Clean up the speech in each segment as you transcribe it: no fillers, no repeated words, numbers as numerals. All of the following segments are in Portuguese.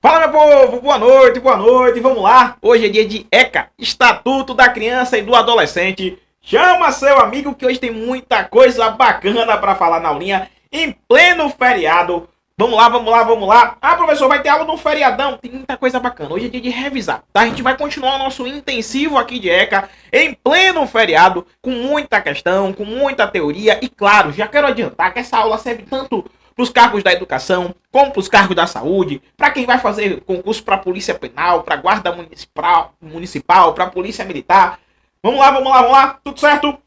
Fala, meu povo, boa noite, vamos lá. Hoje é dia de ECA, Estatuto da Criança e do Adolescente. Chama seu amigo que hoje tem muita coisa bacana para falar na aulinha, em pleno feriado. Vamos lá. Ah, professor, vai ter aula no feriadão. Tem muita coisa bacana. Hoje é dia de revisar, tá? A gente vai continuar o nosso intensivo aqui de ECA, em pleno feriado, com muita questão, com muita teoria. E claro, já quero adiantar que essa aula serve tanto para os cargos da educação, como para os cargos da saúde, para quem vai fazer concurso para a polícia penal, para a guarda municipal, para a polícia militar. Vamos lá, tudo certo?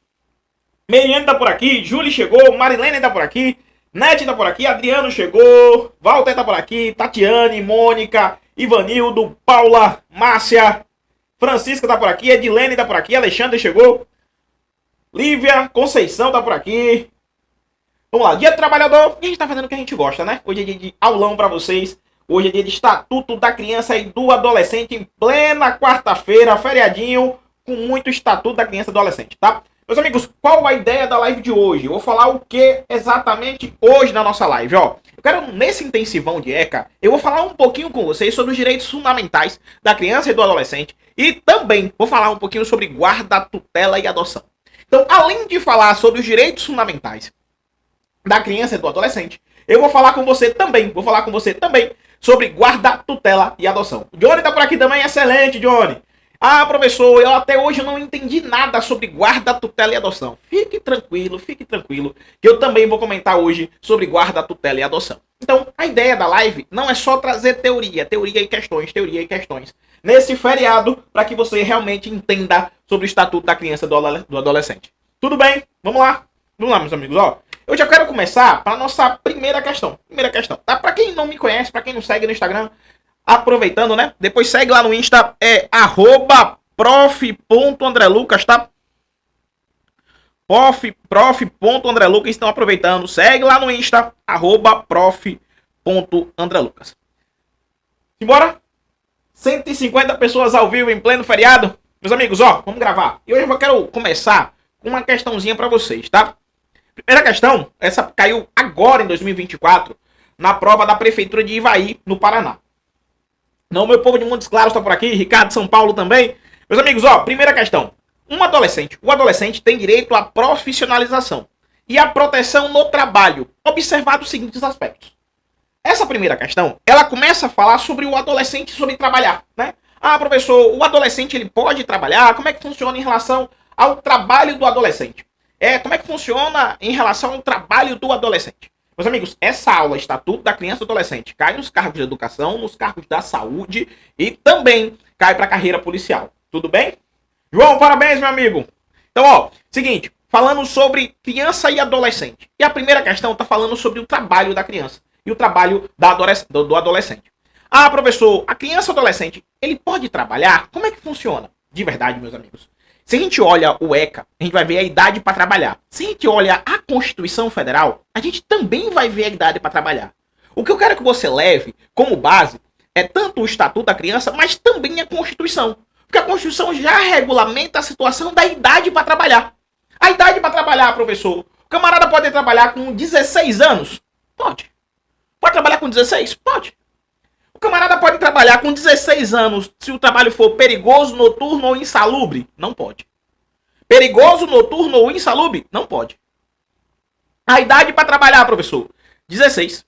Meriane tá por aqui, Júlia chegou, Marilene tá por aqui, Nete tá por aqui, Adriano chegou, Walter tá por aqui, Tatiane, Mônica, Ivanildo, Paula, Márcia, Francisca tá por aqui, Edilene tá por aqui, Alexandre chegou, Lívia, Conceição tá por aqui. Vamos lá, dia do trabalhador, a gente tá fazendo o que a gente gosta, né? Hoje é dia de aulão pra vocês. Hoje é dia de Estatuto da Criança e do Adolescente em plena quarta-feira, feriadinho, com muito Estatuto da Criança e do Adolescente, tá? Meus amigos, qual a ideia da live de hoje? Eu vou falar o que exatamente hoje na nossa live, ó. Eu quero, nesse intensivão de ECA, eu vou falar um pouquinho com vocês sobre os direitos fundamentais da criança e do adolescente. E também vou falar um pouquinho sobre guarda, tutela e adoção. Então, além de falar sobre os direitos fundamentais da criança e do adolescente, eu vou falar com você também, sobre guarda, tutela e adoção. Johnny tá por aqui também, excelente, Johnny. Ah, professor, eu até hoje não entendi nada sobre guarda, tutela e adoção. Fique tranquilo, que eu também vou comentar hoje sobre guarda, tutela e adoção. Então, a ideia da live não é só trazer teoria e questões, nesse feriado, para que você realmente entenda sobre o Estatuto da Criança e do Adolescente. Tudo bem? Vamos lá, meus amigos, ó. Eu já quero começar para a nossa primeira questão, tá? Para quem não me conhece, para quem não segue no Instagram, aproveitando, né? Depois segue lá no Insta, é @prof.andrelucas, tá? prof.andrelucas, estão aproveitando, segue lá no Insta, @prof.andrelucas. Simbora? 150 pessoas ao vivo em pleno feriado. Meus amigos, ó, vamos gravar. E hoje eu quero começar com uma questãozinha para vocês, tá? Primeira questão, essa caiu agora em 2024, na prova da Prefeitura de Ivaí, no Paraná. Não, meu povo de Montes Claros está por aqui, Ricardo de São Paulo também. Meus amigos, ó, primeira questão. O adolescente tem direito à profissionalização e à proteção no trabalho, observado os seguintes aspectos. Essa primeira questão, ela começa a falar sobre o adolescente, sobre trabalhar, né? Ah, professor, o adolescente ele pode trabalhar? Como é que funciona em relação ao trabalho do adolescente? Como é que funciona em relação ao trabalho do adolescente? Meus amigos, essa aula, Estatuto da Criança e do Adolescente, cai nos cargos de educação, nos cargos da saúde e também cai para a carreira policial. Tudo bem? João, parabéns, meu amigo. Então, ó, seguinte, falando sobre criança e adolescente. E a primeira questão está falando sobre o trabalho da criança e o trabalho do adolescente. Ah, professor, a criança ou adolescente, ele pode trabalhar? Como é que funciona? De verdade, meus amigos. Se a gente olha o ECA, a gente vai ver a idade para trabalhar. Se a gente olha a Constituição Federal, a gente também vai ver a idade para trabalhar. O que eu quero que você leve como base é tanto o Estatuto da Criança, mas também a Constituição. Porque a Constituição já regulamenta a situação da idade para trabalhar. A idade para trabalhar, professor. O camarada pode trabalhar com 16 anos? Pode. Pode trabalhar com 16? Pode. O camarada pode trabalhar com 16 anos se o trabalho for perigoso, noturno ou insalubre? Não pode. Perigoso, noturno ou insalubre? Não pode. A idade para trabalhar, professor? 16.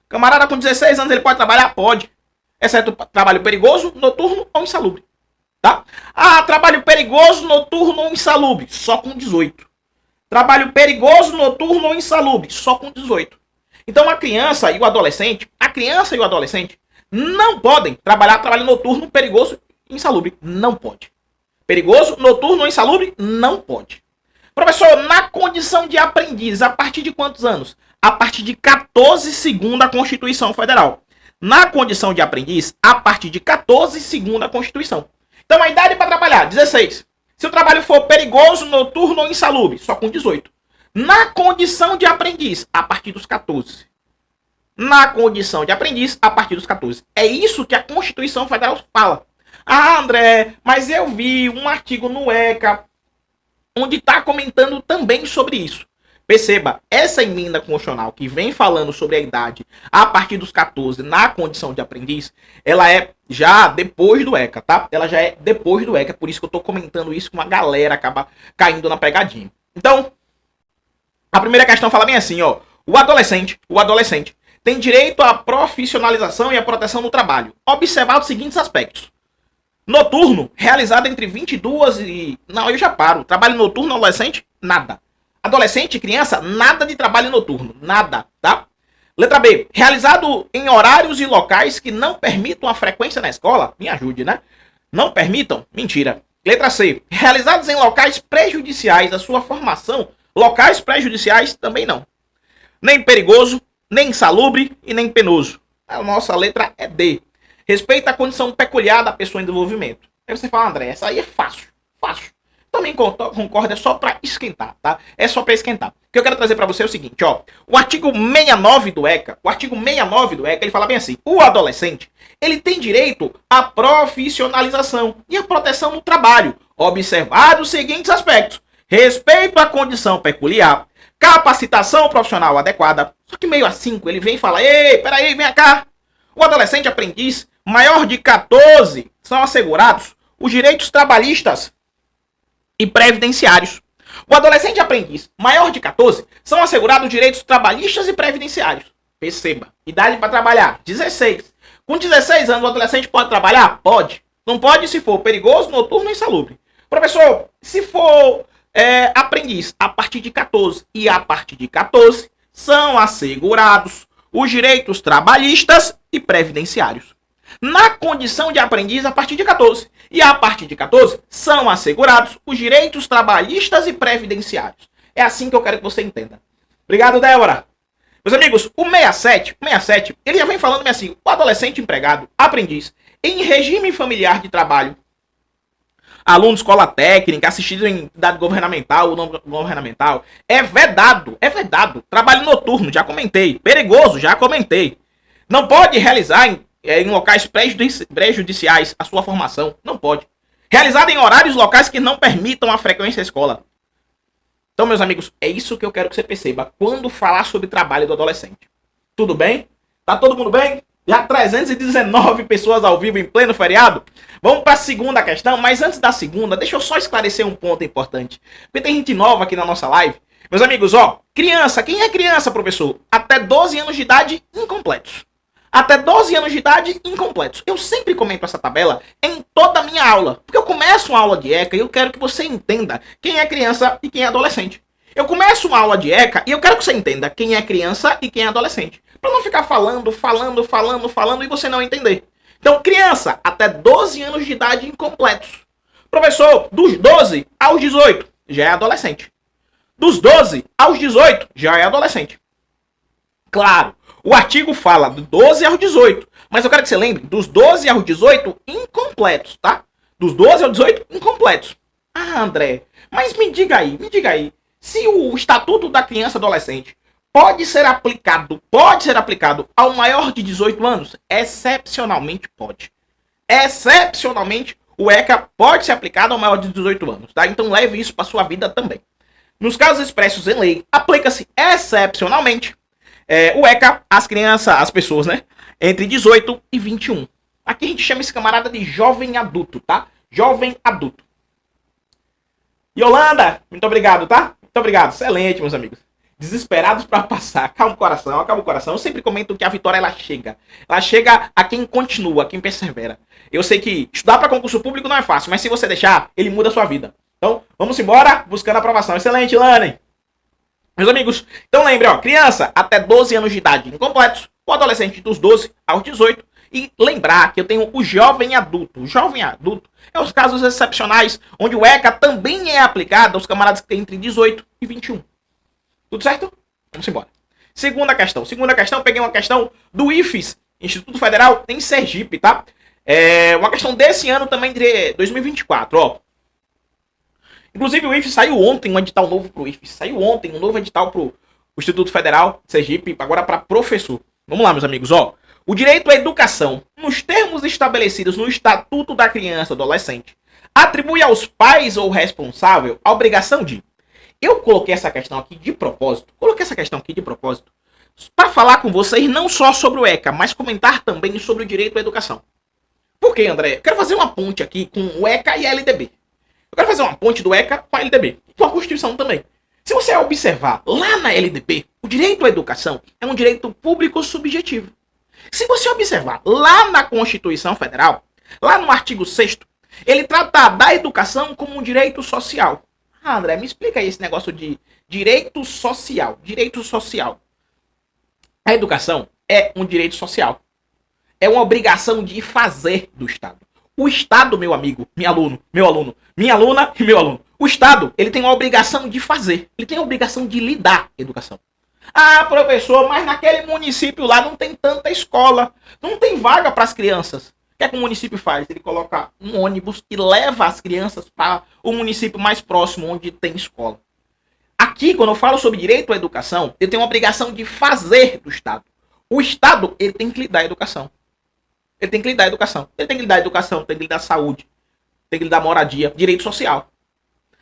Camarada com 16 anos, ele pode trabalhar? Pode. Exceto trabalho perigoso, noturno ou insalubre. Tá? Ah, trabalho perigoso, noturno ou insalubre? Só com 18. Trabalho perigoso, noturno ou insalubre? Só com 18. Então a criança e o adolescente não podem trabalhar trabalho noturno, perigoso e insalubre. Não pode. Perigoso, noturno ou insalubre? Não pode. Professor, na condição de aprendiz, a partir de quantos anos? A partir de 14, segundo a Constituição Federal. Na condição de aprendiz, a partir de 14, segundo a Constituição. Então a idade para trabalhar, 16. Se o trabalho for perigoso, noturno ou insalubre, só com 18. Na condição de aprendiz, a partir dos 14. Na condição de aprendiz, a partir dos 14. É isso que a Constituição Federal fala. Ah, André, mas eu vi um artigo no ECA onde está comentando também sobre isso. Perceba, essa emenda constitucional que vem falando sobre a idade a partir dos 14 na condição de aprendiz, ela é já depois do ECA, tá? Ela já é depois do ECA, por isso que eu tô comentando isso, que uma galera acaba caindo na pegadinha. Então, a primeira questão fala bem assim, ó. O adolescente tem direito à profissionalização e à proteção no trabalho. Observar os seguintes aspectos. Noturno, realizado entre 22 e... Não, eu já paro. Trabalho noturno, adolescente, nada. Adolescente, criança, nada de trabalho noturno. Nada, tá? Letra B. Realizado em horários e locais que não permitam a frequência na escola. Me ajude, né? Não permitam? Mentira. Letra C. Realizados em locais prejudiciais à sua formação. Locais prejudiciais também não. Nem perigoso, nem insalubre e nem penoso. A nossa letra é D. Respeita a condição peculiar da pessoa em desenvolvimento. Aí você fala, André, essa aí é fácil. Fácil. Também concordo, é só para esquentar, tá? É só para esquentar. O que eu quero trazer para você é o seguinte, ó. O artigo 69 do ECA, ele fala bem assim: o adolescente, ele tem direito à profissionalização e à proteção no trabalho, observados os seguintes aspectos: respeito à condição peculiar, capacitação profissional adequada. Só que meio a 5 ele vem e fala: ei, peraí, vem cá. O adolescente aprendiz maior de 14 são assegurados os direitos trabalhistas e previdenciários. O adolescente aprendiz maior de 14 são assegurados direitos trabalhistas e previdenciários. Perceba, idade para trabalhar, 16. Com 16 anos o adolescente pode trabalhar? Pode. Não pode se for perigoso, noturno ou insalubre. Professor, se for aprendiz a partir de 14 e a partir de 14 são assegurados os direitos trabalhistas e previdenciários. Na condição de aprendiz a partir de 14. E a partir de 14 são assegurados os direitos trabalhistas e previdenciários. É assim que eu quero que você entenda. Obrigado, Débora. Meus amigos, o 67, ele já vem falando assim: o adolescente empregado, aprendiz, em regime familiar de trabalho, aluno de escola técnica, assistido em entidade governamental ou não governamental, é vedado. Trabalho noturno, já comentei. Perigoso, já comentei. Não pode realizar em locais prejudiciais a sua formação. Não pode. Realizado em horários locais que não permitam a frequência à escola. Então, meus amigos, é isso que eu quero que você perceba quando falar sobre trabalho do adolescente. Tudo bem? Tá todo mundo bem? Já 319 pessoas ao vivo em pleno feriado? Vamos para a segunda questão, mas antes da segunda, deixa eu só esclarecer um ponto importante. Porque tem gente nova aqui na nossa live. Meus amigos, ó, criança, quem é criança, professor? Até 12 anos de idade, incompletos. Até 12 anos de idade, incompletos. Eu sempre comento essa tabela em toda a minha aula. Porque eu começo uma aula de ECA e eu quero que você entenda quem é criança e quem é adolescente. Eu começo uma aula de ECA e eu quero que você entenda quem é criança e quem é adolescente. Para não ficar falando e você não entender. Então, criança, até 12 anos de idade incompletos. Professor, dos 12 aos 18, já é adolescente. Dos 12 aos 18, já é adolescente. Claro, o artigo fala do 12 aos 18. Mas eu quero que você lembre, dos 12 aos 18, incompletos, tá? Dos 12 aos 18, incompletos. Ah, André, mas me diga aí. Se o Estatuto da Criança e Adolescente pode ser aplicado ao maior de 18 anos? Excepcionalmente pode. Excepcionalmente, o ECA pode ser aplicado ao maior de 18 anos, tá? Então leve isso para sua vida também. Nos casos expressos em lei, aplica-se excepcionalmente o ECA às crianças, às pessoas, né? Entre 18 e 21. Aqui a gente chama esse camarada de jovem adulto, tá? Jovem adulto. Yolanda, muito obrigado, tá? Muito obrigado. Excelente, meus amigos. Desesperados para passar. Calma o coração. Eu sempre comento que a vitória, ela chega. Ela chega a quem continua, a quem persevera. Eu sei que estudar para concurso público não é fácil, mas se você deixar, ele muda a sua vida. Então, vamos embora buscando a aprovação. Excelente, Lani. Meus amigos, então lembre, ó, criança até 12 anos de idade incompletos, o adolescente dos 12 aos 18, e lembrar que eu tenho o jovem adulto. O jovem adulto é os casos excepcionais, onde o ECA também é aplicado aos camaradas que têm entre 18 e 21. Tudo certo? Vamos embora. Segunda questão, eu peguei uma questão do IFES, Instituto Federal em Sergipe, tá? É uma questão desse ano também, de 2024, ó. Inclusive o IFES saiu ontem um edital novo pro IFES. Saiu ontem um novo edital pro Instituto Federal de Sergipe, agora para professor. Vamos lá, meus amigos, ó. O direito à educação, nos termos estabelecidos no Estatuto da Criança e Adolescente, atribui aos pais ou responsável a obrigação de Eu coloquei essa questão aqui de propósito. Para falar com vocês não só sobre o ECA, mas comentar também sobre o direito à educação. Por quê, André? Eu quero fazer uma ponte aqui com o ECA e a LDB. Eu quero fazer uma ponte do ECA com a LDB. E com a Constituição também. Se você observar lá na LDB, o direito à educação é um direito público subjetivo. Se você observar lá na Constituição Federal, lá no artigo 6º, ele trata da educação como um direito social. Ah, André, me explica aí esse negócio de direito social. Direito social. A educação é um direito social. É uma obrigação de fazer do Estado. O Estado, meu amigo, meu aluno, minha aluna e meu aluno. O Estado, ele tem uma obrigação de fazer. Ele tem a obrigação de lhe dar educação. Ah, professor, mas naquele município lá não tem tanta escola. Não tem vaga para as crianças. O que é que o município faz? Ele coloca um ônibus que leva as crianças para o município mais próximo onde tem escola. Aqui, quando eu falo sobre direito à educação, ele tem uma obrigação de fazer do Estado. O Estado, ele tem que lhe dar educação. Ele tem que lhe dar educação. Ele tem que lhe dar educação, tem que lhe dar saúde, tem que lhe dar moradia, direito social.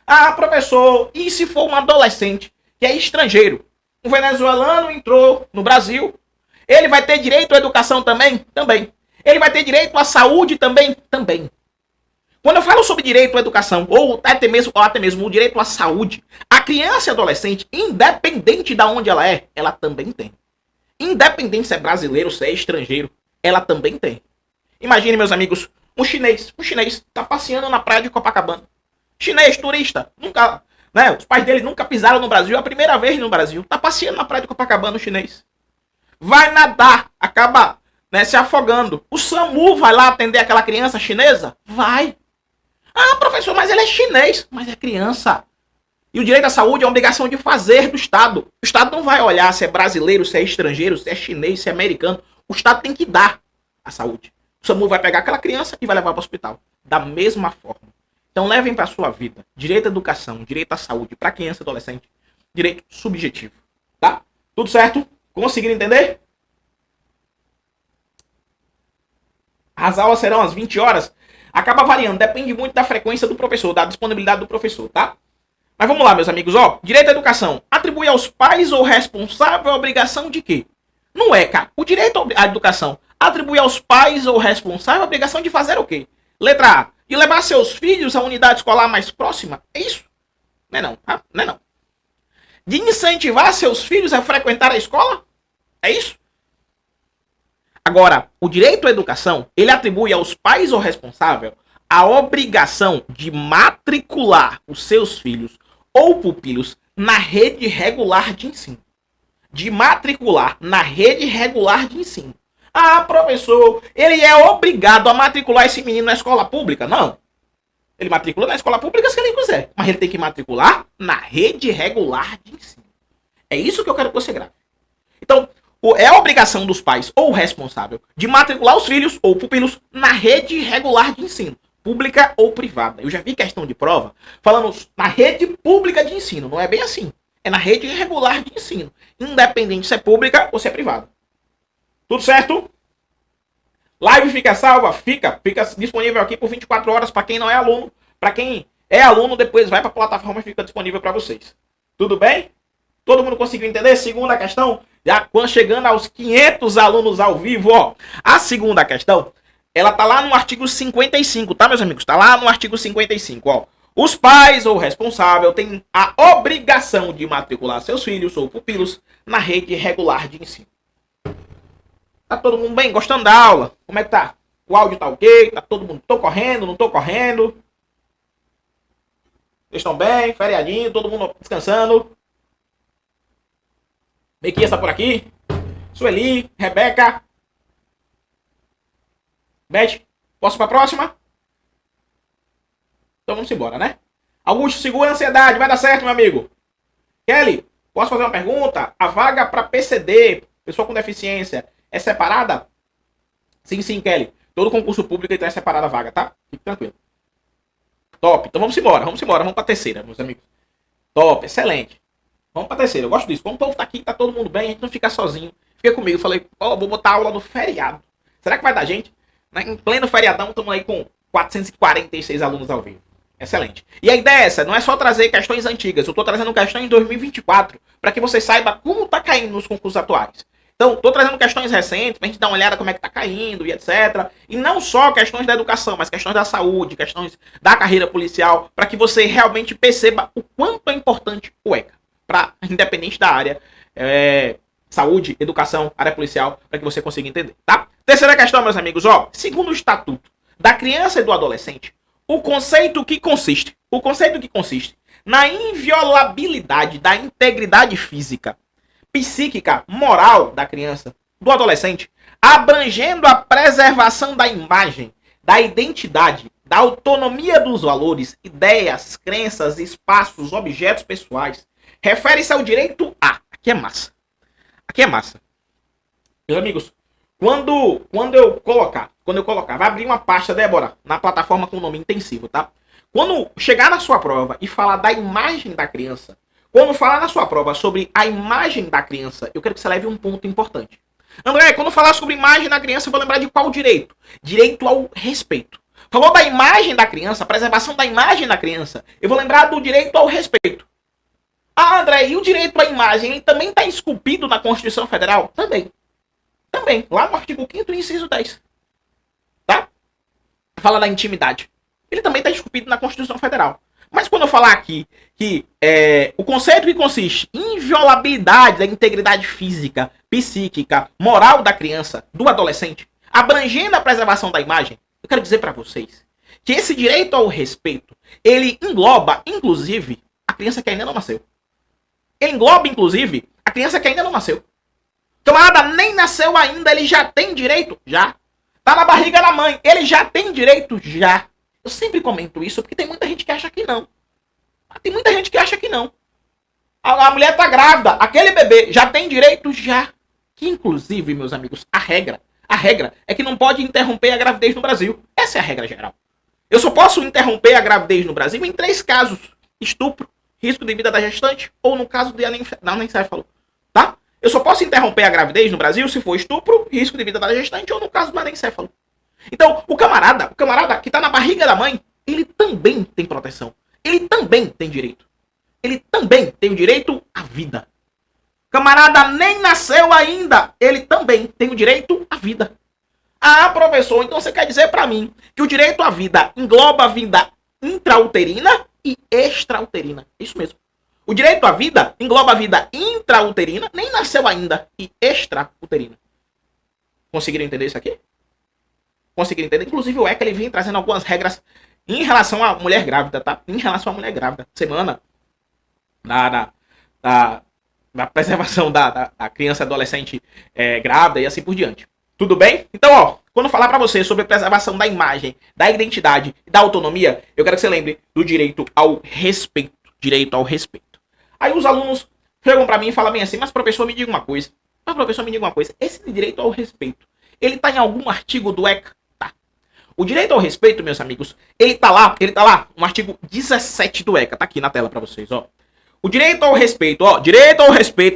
Ah, professor, e se for um adolescente que é estrangeiro? Um venezuelano entrou no Brasil, ele vai ter direito à educação também? Também. Ele vai ter direito à saúde também? Também. Quando eu falo sobre direito à educação, ou até mesmo o direito à saúde, a criança e adolescente, independente de onde ela é, ela também tem. Independente se é brasileiro, se é estrangeiro, ela também tem. Imagine, meus amigos, um chinês está passeando na praia de Copacabana. Chinês, turista, nunca, né? Os pais dele nunca pisaram no Brasil, é a primeira vez no Brasil. Está passeando na praia de Copacabana, o chinês. Vai nadar, acaba, né, se afogando. O SAMU vai lá atender aquela criança chinesa? Vai. Ah, professor, mas ele é chinês. Mas é criança. E o direito à saúde é uma obrigação de fazer do Estado. O Estado não vai olhar se é brasileiro, se é estrangeiro, se é chinês, se é americano. O Estado tem que dar a saúde. O SAMU vai pegar aquela criança e vai levar para o hospital. Da mesma forma. Então levem para a sua vida direito à educação, direito à saúde para criança e adolescente. Direito subjetivo. Tá? Tudo certo? Conseguiram entender? As aulas serão às 20 horas. Acaba variando, depende muito da frequência do professor, da disponibilidade do professor, tá? Mas vamos lá, meus amigos, ó. Direito à educação. Atribui aos pais ou responsável a obrigação de quê? Não é, cara. O direito à educação atribui aos pais ou responsável a obrigação de fazer o quê? Letra A. De levar seus filhos à unidade escolar mais próxima? É isso? Não é não, tá? Não é não. De incentivar seus filhos a frequentar a escola? É isso? Agora, o direito à educação, ele atribui aos pais ou responsável a obrigação de matricular os seus filhos ou pupilos na rede regular de ensino. De matricular na rede regular de ensino. Ah, professor, ele é obrigado a matricular esse menino na escola pública? Não. Ele matricula na escola pública se ele quiser. Mas ele tem que matricular na rede regular de ensino. É isso que eu quero que você grave. Então, é a obrigação dos pais ou responsável de matricular os filhos ou pupilos na rede regular de ensino. Pública ou privada. Eu já vi questão de prova falando na rede pública de ensino. Não é bem assim. É na rede regular de ensino. Independente se é pública ou se é privada. Tudo certo? Live fica salva? Fica disponível aqui por 24 horas para quem não é aluno. Para quem é aluno, depois vai para a plataforma e fica disponível para vocês. Tudo bem? Todo mundo conseguiu entender? Segunda questão, já chegando aos 500 alunos ao vivo, ó. A segunda questão, ela tá lá no artigo 55, tá, meus amigos? Tá lá no artigo 55, ó. Os pais ou responsável têm a obrigação de matricular seus filhos ou pupilos na rede regular de ensino. Tá todo mundo bem? Gostando da aula? Como é que tá? O áudio tá ok? Tá todo mundo? Tô correndo? Não tô correndo? Vocês estão bem? Feriadinho? Todo mundo descansando? Bequinha está por aqui? Sueli? Rebeca? Beth? Posso para a próxima? Então vamos embora, né? Augusto, segura a ansiedade. Vai dar certo, meu amigo. Kelly, posso fazer uma pergunta? A vaga para PCD, pessoa com deficiência, é separada? Sim, Kelly. Todo concurso público é separada a vaga, tá? Fique tranquilo. Top. Então vamos embora. Vamos para a terceira, meus amigos. Top. Excelente. Vamos para a terceira. Eu gosto disso. Como o povo tá aqui, tá todo mundo bem, a gente não fica sozinho. Fica comigo. Falei, ó, vou botar aula no feriado. Será que vai dar gente? Em pleno feriadão, estamos aí com 446 alunos ao vivo. Excelente. E a ideia é essa, não é só trazer questões antigas, eu estou trazendo questões de 2024, para que você saiba como está caindo nos concursos atuais. Então, estou trazendo questões recentes, para a gente dar uma olhada como é que está caindo e etc. E não só questões da educação, mas questões da saúde, questões da carreira policial, para que você realmente perceba o quanto é importante o ECA, para independente da área, saúde, educação, área policial, para que você consiga entender, tá? Terceira questão, meus amigos, segundo o Estatuto da Criança e do Adolescente, o conceito que consiste na inviolabilidade da integridade física, psíquica, moral da criança, do adolescente, abrangendo a preservação da imagem, da identidade, da autonomia dos valores, ideias, crenças, espaços, objetos pessoais, refere-se ao direito a... Aqui é massa. Aqui é massa. Meus amigos, quando eu colocar, vai abrir uma pasta, Débora, na plataforma com o nome intensivo, tá? Quando chegar na sua prova e falar da imagem da criança, quando falar na sua prova sobre a imagem da criança, eu quero que você leve um ponto importante. André, quando falar sobre imagem da criança, eu vou lembrar de qual direito? Direito ao respeito. Falou da imagem da criança, preservação da imagem da criança, eu vou lembrar do direito ao respeito. Ah, André, e o direito à imagem, ele também está esculpido na Constituição Federal? Também. Também, lá no artigo 5º, inciso 10. Tá? Fala da intimidade. Ele também está esculpido na Constituição Federal. Mas quando eu falar aqui que o conceito que consiste em inviolabilidade da integridade física, psíquica, moral da criança, do adolescente, abrangendo a preservação da imagem, eu quero dizer para vocês que esse direito ao respeito, ele engloba, inclusive, a criança que ainda não nasceu. Ele engloba, inclusive, a criança que ainda não nasceu. Camarada, nem nasceu ainda, ele já tem direito? Já. Tá na barriga da mãe, ele já tem direito? Já. Eu sempre comento isso porque tem muita gente que acha que não. Tem muita gente que acha que não. A mulher tá grávida, aquele bebê já tem direito? Já. Que inclusive, meus amigos, a regra é que não pode interromper a gravidez no Brasil. Essa é a regra geral. Eu só posso interromper a gravidez no Brasil em 3 casos. Estupro, risco de vida da gestante ou no caso de anencefalo. Tá? Eu só posso interromper a gravidez no Brasil se for estupro, risco de vida da gestante ou no caso do anencefalo. Então, o camarada que tá na barriga da mãe, ele também tem proteção. Ele também tem direito. Ele também tem o direito à vida. Camarada nem nasceu ainda, ele também tem o direito à vida. Ah, professor, então você quer dizer para mim que o direito à vida engloba a vida intrauterina e extrauterina. Isso mesmo. O direito à vida engloba a vida intrauterina, nem nasceu ainda, e extrauterina. Conseguiram entender isso aqui? Conseguiram entender? Inclusive o ECA ele vem trazendo algumas regras em relação à mulher grávida, tá? Em relação à mulher grávida. Semana da preservação da criança e adolescente grávida e assim por diante. Tudo bem? Então, quando eu falar pra você sobre a preservação da imagem, da identidade e da autonomia, eu quero que você lembre do direito ao respeito. Direito ao respeito. Aí os alunos chegam pra mim e falam bem assim, mas professor, me diga uma coisa. Esse direito ao respeito, ele tá em algum artigo do ECA? Tá. O direito ao respeito, meus amigos, ele tá lá, no artigo 17 do ECA. Tá aqui na tela pra vocês, O direito ao respeito,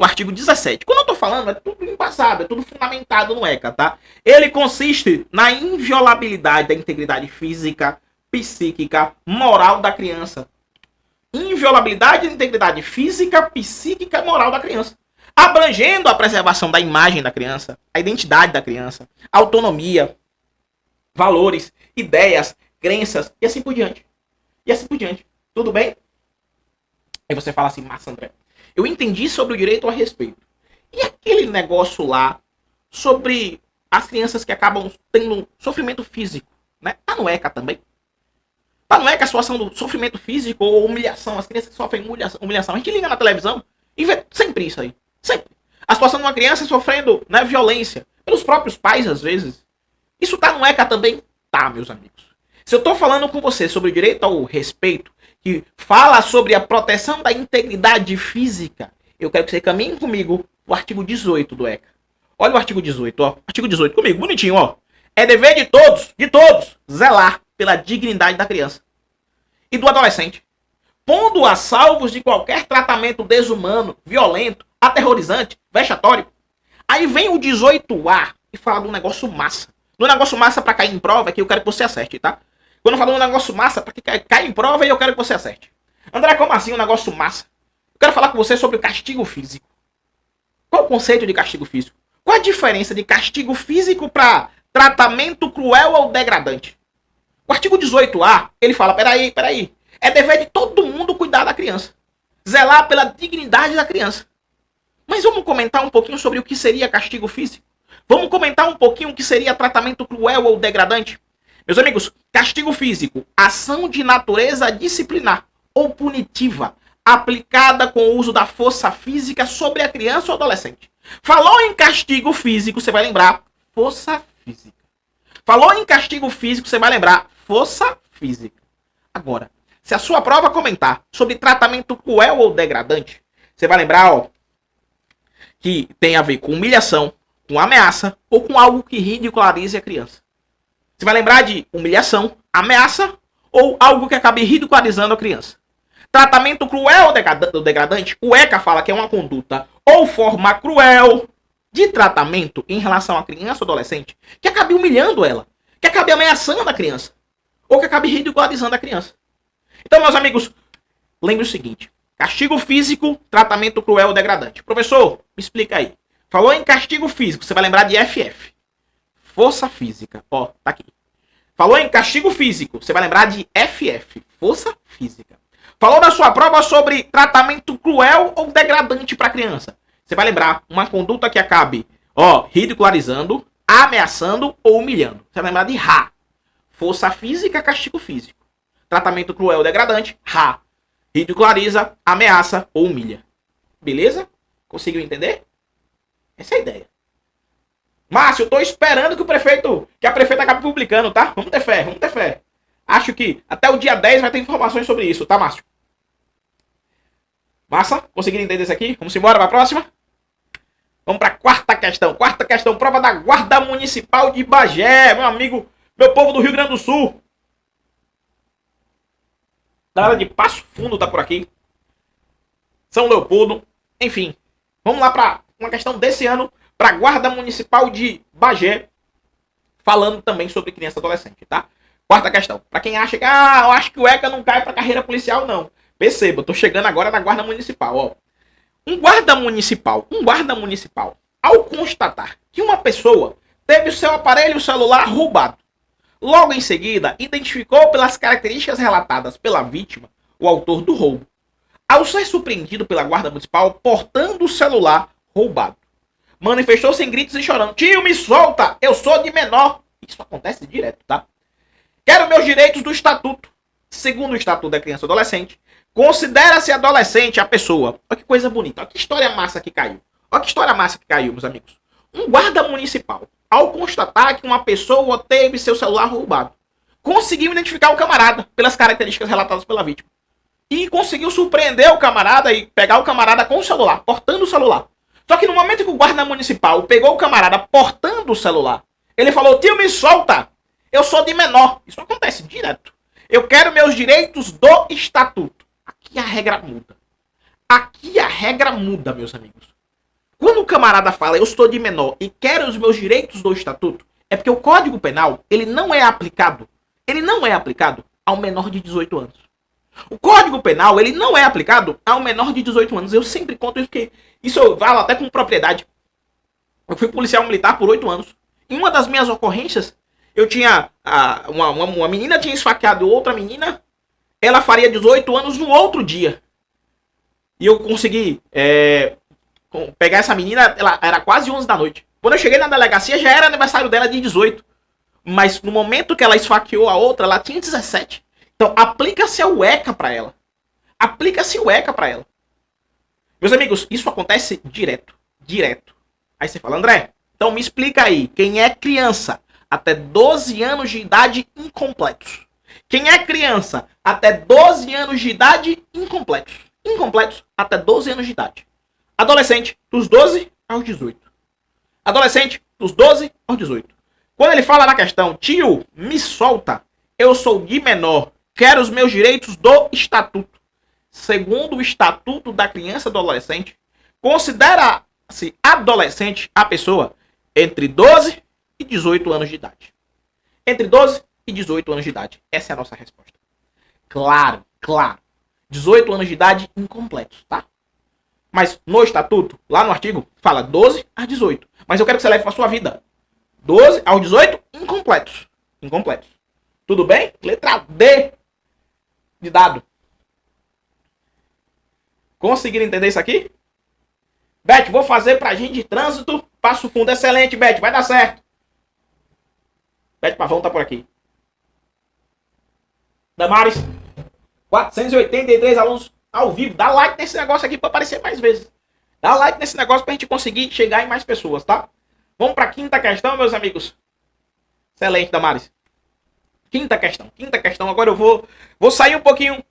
artigo 17. Quando eu tô falando, é tudo embasado, é tudo fundamentado no ECA, tá? Ele consiste na inviolabilidade da integridade física, psíquica, moral da criança. Inviolabilidade da integridade física, psíquica e moral da criança. Abrangendo a preservação da imagem da criança, a identidade da criança, autonomia, valores, ideias, crenças e assim por diante. Tudo bem? Aí você fala assim, massa, André, eu entendi sobre o direito ao respeito. E aquele negócio lá sobre as crianças que acabam tendo sofrimento físico, né? Tá no ECA também? Tá no ECA a situação do sofrimento físico ou humilhação? As crianças que sofrem humilhação. A gente liga na televisão e vê sempre isso aí. Sempre. A situação de uma criança sofrendo, né, violência pelos próprios pais, às vezes. Isso tá no ECA também? Tá, meus amigos. Se eu tô falando com você sobre o direito ao respeito, que fala sobre a proteção da integridade física, eu quero que você caminhe comigo o artigo 18 do ECA. Olha o artigo 18, Artigo 18 comigo, bonitinho, É dever de todos, zelar pela dignidade da criança e do adolescente, pondo a salvos de qualquer tratamento desumano, violento, aterrorizante, vexatório. Aí vem o 18A e fala de um negócio massa. Do negócio massa pra cair em prova é que eu quero que você acerte, tá? Quando eu falo um negócio massa, para que cai em prova e eu quero que você acerte. André, como assim um negócio massa? Eu quero falar com você sobre o castigo físico. Qual o conceito de castigo físico? Qual a diferença de castigo físico para tratamento cruel ou degradante? O artigo 18A, ele fala, peraí. É dever de todo mundo cuidar da criança. Zelar pela dignidade da criança. Mas vamos comentar um pouquinho sobre o que seria castigo físico? Vamos comentar um pouquinho o que seria tratamento cruel ou degradante? Meus amigos, castigo físico, ação de natureza disciplinar ou punitiva, aplicada com o uso da força física sobre a criança ou adolescente. Falou em castigo físico, você vai lembrar força física. Falou em castigo físico, você vai lembrar força física. Agora, se a sua prova comentar sobre tratamento cruel ou degradante, você vai lembrar, ó, que tem a ver com humilhação, com ameaça ou com algo que ridicularize a criança. Você vai lembrar de humilhação, ameaça ou algo que acabe ridicularizando a criança. Tratamento cruel ou degradante, o ECA fala que é uma conduta ou forma cruel de tratamento em relação à criança ou adolescente que acabe humilhando ela, que acabe ameaçando a criança ou que acabe ridicularizando a criança. Então, meus amigos, lembre o seguinte: castigo físico, tratamento cruel ou degradante. Professor, me explica aí. Falou em castigo físico, você vai lembrar de FF. Força física. Ó, tá aqui. Falou em castigo físico, você vai lembrar de FF. Força física. Falou na sua prova sobre tratamento cruel ou degradante para criança. Você vai lembrar uma conduta que acabe, ó, ridicularizando, ameaçando ou humilhando. Você vai lembrar de RA. Força física, castigo físico. Tratamento cruel ou degradante, RA. Ridiculariza, ameaça ou humilha. Beleza? Conseguiu entender? Essa é a ideia. Márcio, eu tô esperando que a prefeita acabe publicando, tá? Vamos ter fé. Acho que até o dia 10 vai ter informações sobre isso, tá, Márcio? Massa? Conseguiram entender isso aqui? Vamos embora para a próxima? Vamos para a quarta questão. Quarta questão, prova da Guarda Municipal de Bagé. Meu amigo, meu povo do Rio Grande do Sul. Galera de Passo Fundo tá por aqui. São Leopoldo. Enfim, vamos lá para uma questão desse ano para a Guarda Municipal de Bagé. Falando também sobre criança e adolescente, tá? Quarta questão. Para quem acha que, eu acho que o ECA não cai para carreira policial, não. Perceba, eu tô chegando agora na Guarda Municipal, ó. Um guarda municipal, ao constatar que uma pessoa teve o seu aparelho celular roubado, logo em seguida identificou pelas características relatadas pela vítima o autor do roubo. Ao ser surpreendido pela Guarda Municipal portando o celular roubado, manifestou-se em gritos e chorando: "Tio, me solta, eu sou de menor." Isso acontece direto, tá? "Quero meus direitos do estatuto." Segundo o Estatuto da Criança e Adolescente, considera-se adolescente a pessoa. Olha que coisa bonita. Olha que história massa que caiu. Meus amigos. Um guarda municipal, ao constatar que uma pessoa teve seu celular roubado, conseguiu identificar o camarada pelas características relatadas pela vítima. E conseguiu surpreender o camarada e pegar o camarada com o celular, portando o celular. Só que no momento que o guarda municipal pegou o camarada portando o celular, ele falou: "Tio, me solta, eu sou de menor." Isso acontece direto. "Eu quero meus direitos do estatuto." Aqui a regra muda. Meus amigos. Quando o camarada fala: "Eu estou de menor e quero os meus direitos do estatuto", é porque o Código Penal, ele não é aplicado ao menor de 18 anos. O Código Penal, ele não é aplicado ao menor de 18 anos. Eu sempre conto isso, porque isso eu falo até com propriedade. Eu fui policial militar por 8 anos. Em uma das minhas ocorrências, eu tinha uma menina tinha esfaqueado outra menina. Ela faria 18 anos no outro dia. E eu consegui pegar essa menina, ela era quase 11 da noite. Quando eu cheguei na delegacia, já era aniversário dela de 18. Mas no momento que ela esfaqueou a outra, ela tinha 17. Então, aplica-se o ECA para ela. Meus amigos, isso acontece direto. Aí você fala: "André, então me explica aí, quem é criança até 12 anos de idade incompletos? Quem é criança até 12 anos de idade incompletos? Incompletos até 12 anos de idade. Adolescente, dos 12 aos 18. Adolescente, dos 12 aos 18. Quando ele fala na questão: "Tio, me solta, eu sou de menor, quero os meus direitos do estatuto." Segundo o Estatuto da Criança e do Adolescente, considera-se adolescente a pessoa entre 12 e 18 anos de idade. Entre 12 e 18 anos de idade. Essa é a nossa resposta. Claro, claro. 18 anos de idade incompletos, tá? Mas no estatuto, lá no artigo, fala 12 a 18. Mas eu quero que você leve para sua vida. 12 aos 18, incompletos. Incompletos. Tudo bem? Letra D de dado. Conseguiram entender isso aqui? Beth, vou fazer pra gente de trânsito. Passo fundo. Excelente, Beth. Vai dar certo. Beth Pavão tá por aqui. Damares. 483 alunos ao vivo. Dá like nesse negócio aqui pra aparecer mais vezes. Dá like nesse negócio pra gente conseguir chegar em mais pessoas, tá? Vamos pra quinta questão, meus amigos. Excelente, Damares. Quinta questão. Quinta questão. Agora eu vou sair um pouquinho